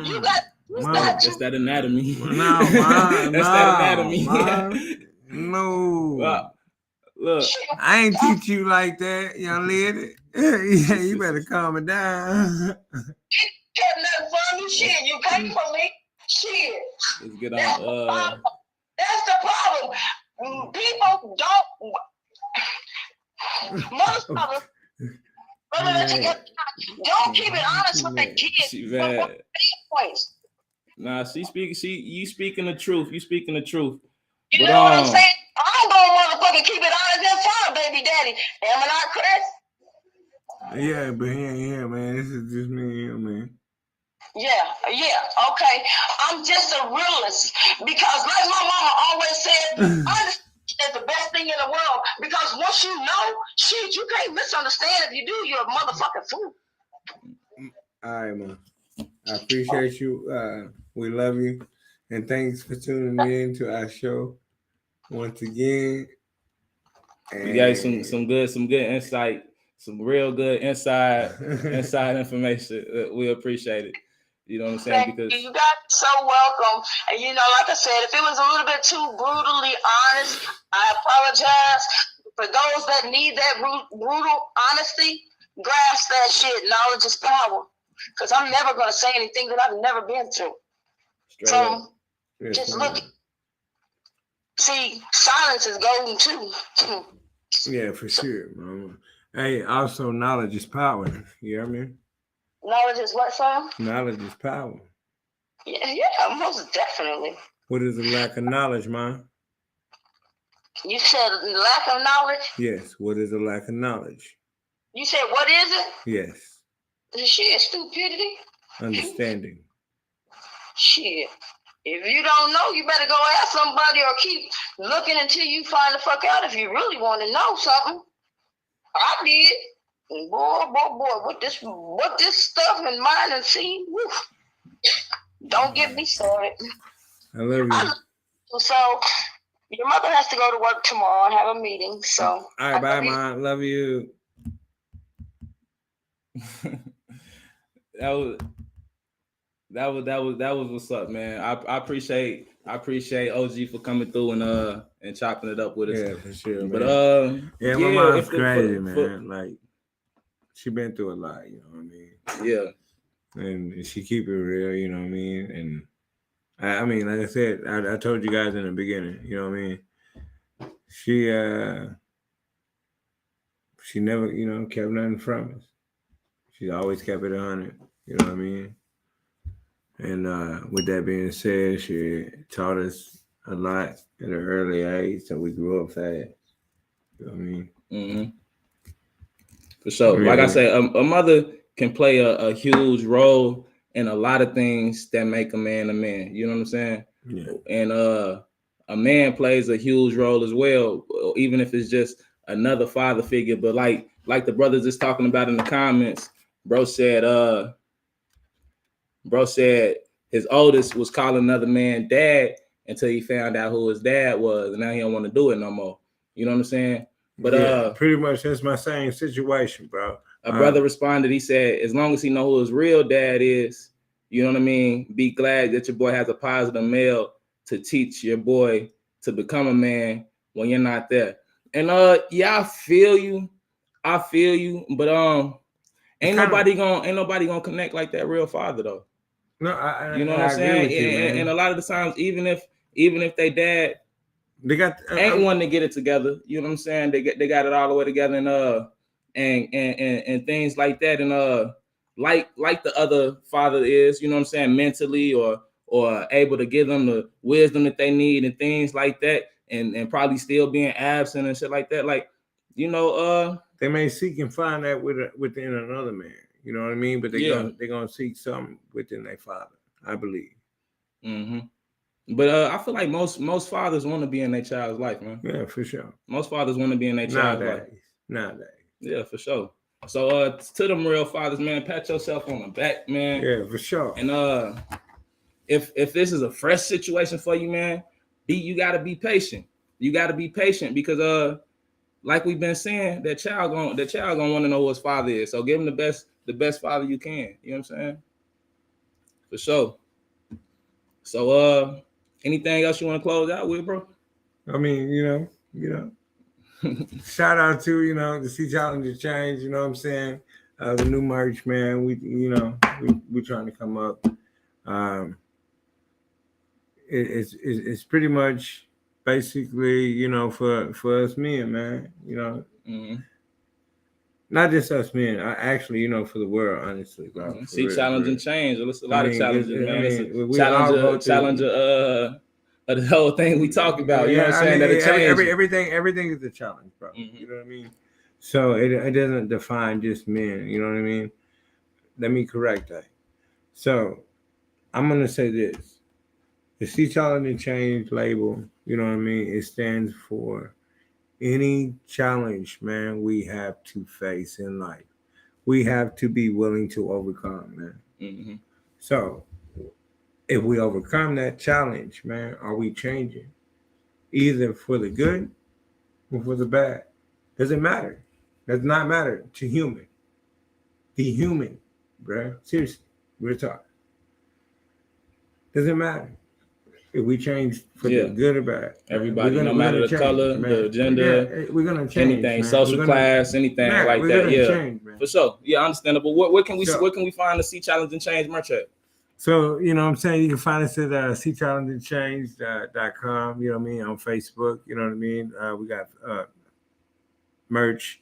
You got that's that anatomy. That's that anatomy. No. Look, I ain't teach you like that, young lady. Yeah, you better calm it down. Kept nothing from you, shit. You came from me, shit. Let's get on. That's the problem. People don't. Most of them. Don't keep it honest with the kids. She bad. Nah, you speaking the truth. You speaking the truth. You know what I'm saying? I'm gonna motherfucking keep it honest and fine, baby daddy. Am I not, Chris? Yeah, but yeah, man. This is just me and him, man. Yeah, okay. I'm just a realist because, like my mama always said, honesty is the best thing in the world. Because once you know, shit, you can't misunderstand. If you do, you're a motherfucking fool. All right, man. I appreciate you. We love you, and thanks for tuning in to our show once again. And you guys some good insight, some real good inside information. We appreciate it. You know what I'm saying? Because you guys are so welcome. And you know, like I said, if it was a little bit too brutally honest, I apologize. For those that need that brutal honesty, grasp that shit. Knowledge is power. Because I'm never gonna say anything that I've never been through. Just look. See, silence is golden too. Yeah, for sure, mama. Hey, also knowledge is power. You hear me? Knowledge is what, son? Knowledge is power. Yeah, most definitely. What is the lack of knowledge, man? You said lack of knowledge? Yes. What is the lack of knowledge? You said what is it? Yes. Shit, stupidity. Understanding. Shit. If you don't know, you better go ask somebody or keep looking until you find the fuck out if you really want to know something. I did. And boy, what this stuff in mine and see, woo. Don't get me started. I love you. So your mother has to go to work tomorrow and have a meeting. So all right, bye, Mom. Love you. That was what's up, man. I appreciate OG for coming through and chopping it up with us. Yeah, for sure. But my mom's crazy, man. Like she been through a lot, you know what I mean? Yeah. And she keep it real, you know what I mean? And I mean, like I said, I told you guys in the beginning, you know what I mean? She never, you know, kept nothing from us. She always kept it 100, you know what I mean? And with that being said, she taught us a lot at an early age, so we grew up fast. You know what I mean? Mm-hmm. For sure. Like I said, a mother can play a huge role in a lot of things that make a man a man. You know what I'm saying? Yeah. And a man plays a huge role as well, even if it's just another father figure. But like the brothers is talking about in the comments, bro said his oldest was calling another man dad, until he found out who his dad was, and now he don't want to do it no more. You know what I'm saying? But yeah, pretty much that's my same situation, bro. A brother responded. He said, as long as he know who his real dad is, you know what I mean? Be glad that your boy has a positive male to teach your boy to become a man when you're not there. And yeah, I feel you, but ain't nobody gonna connect like that real father though. No, you know what I'm saying? With you, man. And a lot of the times, even if they dad they got ain't one to get it together, you know what I'm saying? They got it all the way together, and things like that, and like the other father is, you know what I'm saying, mentally or able to give them the wisdom that they need and things like that, and probably still being absent and shit like that. Like, you know, they may seek and find that within another man, you know what I mean? But they're gonna seek something within their father, I believe. Mm-hmm. But I feel like most fathers want to be in their child's life, man. Yeah, for sure. Most fathers want to be in their child's life. Nowadays. Yeah, for sure. So to them real fathers, man, pat yourself on the back, man. Yeah, for sure. And if this is a fresh situation for you, man, you gotta be patient. You gotta be patient because like we've been saying, that child gonna want to know who his father is. So give him the best father you can. You know what I'm saying? For sure. So anything else you want to close out with, bro? I mean, you know. Shout out to, the C Challenge Change, you know what I'm saying? The new merch, man. We trying to come up. It's pretty much basically, for us men, man, Mm-hmm. Not just us men, actually, for the world, honestly, bro. Mm-hmm. See, challenge and change. It's a lot of challenges, man. It's a challenge of the whole thing we talk about. You know what I'm saying? Everything is a challenge, bro. Mm-hmm. You know what I mean? So it doesn't define just men. You know what I mean? Let me correct that. So I'm gonna say this: the See Challenge and Change label. You know what I mean? It stands for any challenge, man, we have to face in life. We have to be willing to overcome, man. Mm-hmm. So if we overcome that challenge, man, are we changing? Either for the good or for the bad. Doesn't matter. Does not matter to human. Be human, bro. Seriously, we're talking. Doesn't matter. If we change for the good or bad. Everybody, no matter the color, the gender, we're gonna change. Anything, social class, anything like that. Yeah, change, for sure. Yeah, understandable. Where can we find the See Challenge and Change merch at? So, you know what I'm saying? You can find us at challengeandchange.com, you know what I mean, on Facebook, you know what I mean? We got merch,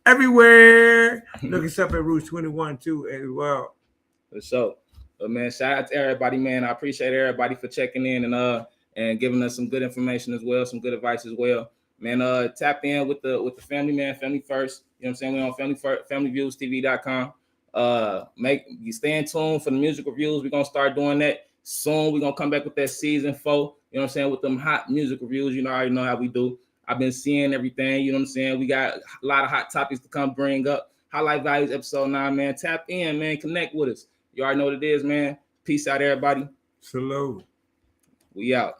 everywhere. Look us up at Roots 21 too as well. For sure. But man, shout out to everybody, man. I appreciate everybody for checking in and giving us some good information as well, some good advice as well. Man, tap in with the family, man. Family first. You know what I'm saying? We're on familyviewstv.com. You stay in tune for the music reviews. We're gonna start doing that soon. We're gonna come back with that season 4. You know what I'm saying? With them hot music reviews. You know, I already know how we do. I've been seeing everything. You know what I'm saying? We got a lot of hot topics to come bring up. Highlight Values episode 9, man. Tap in, man. Connect with us. You already know what it is, man. Peace out, everybody. Salute. We out.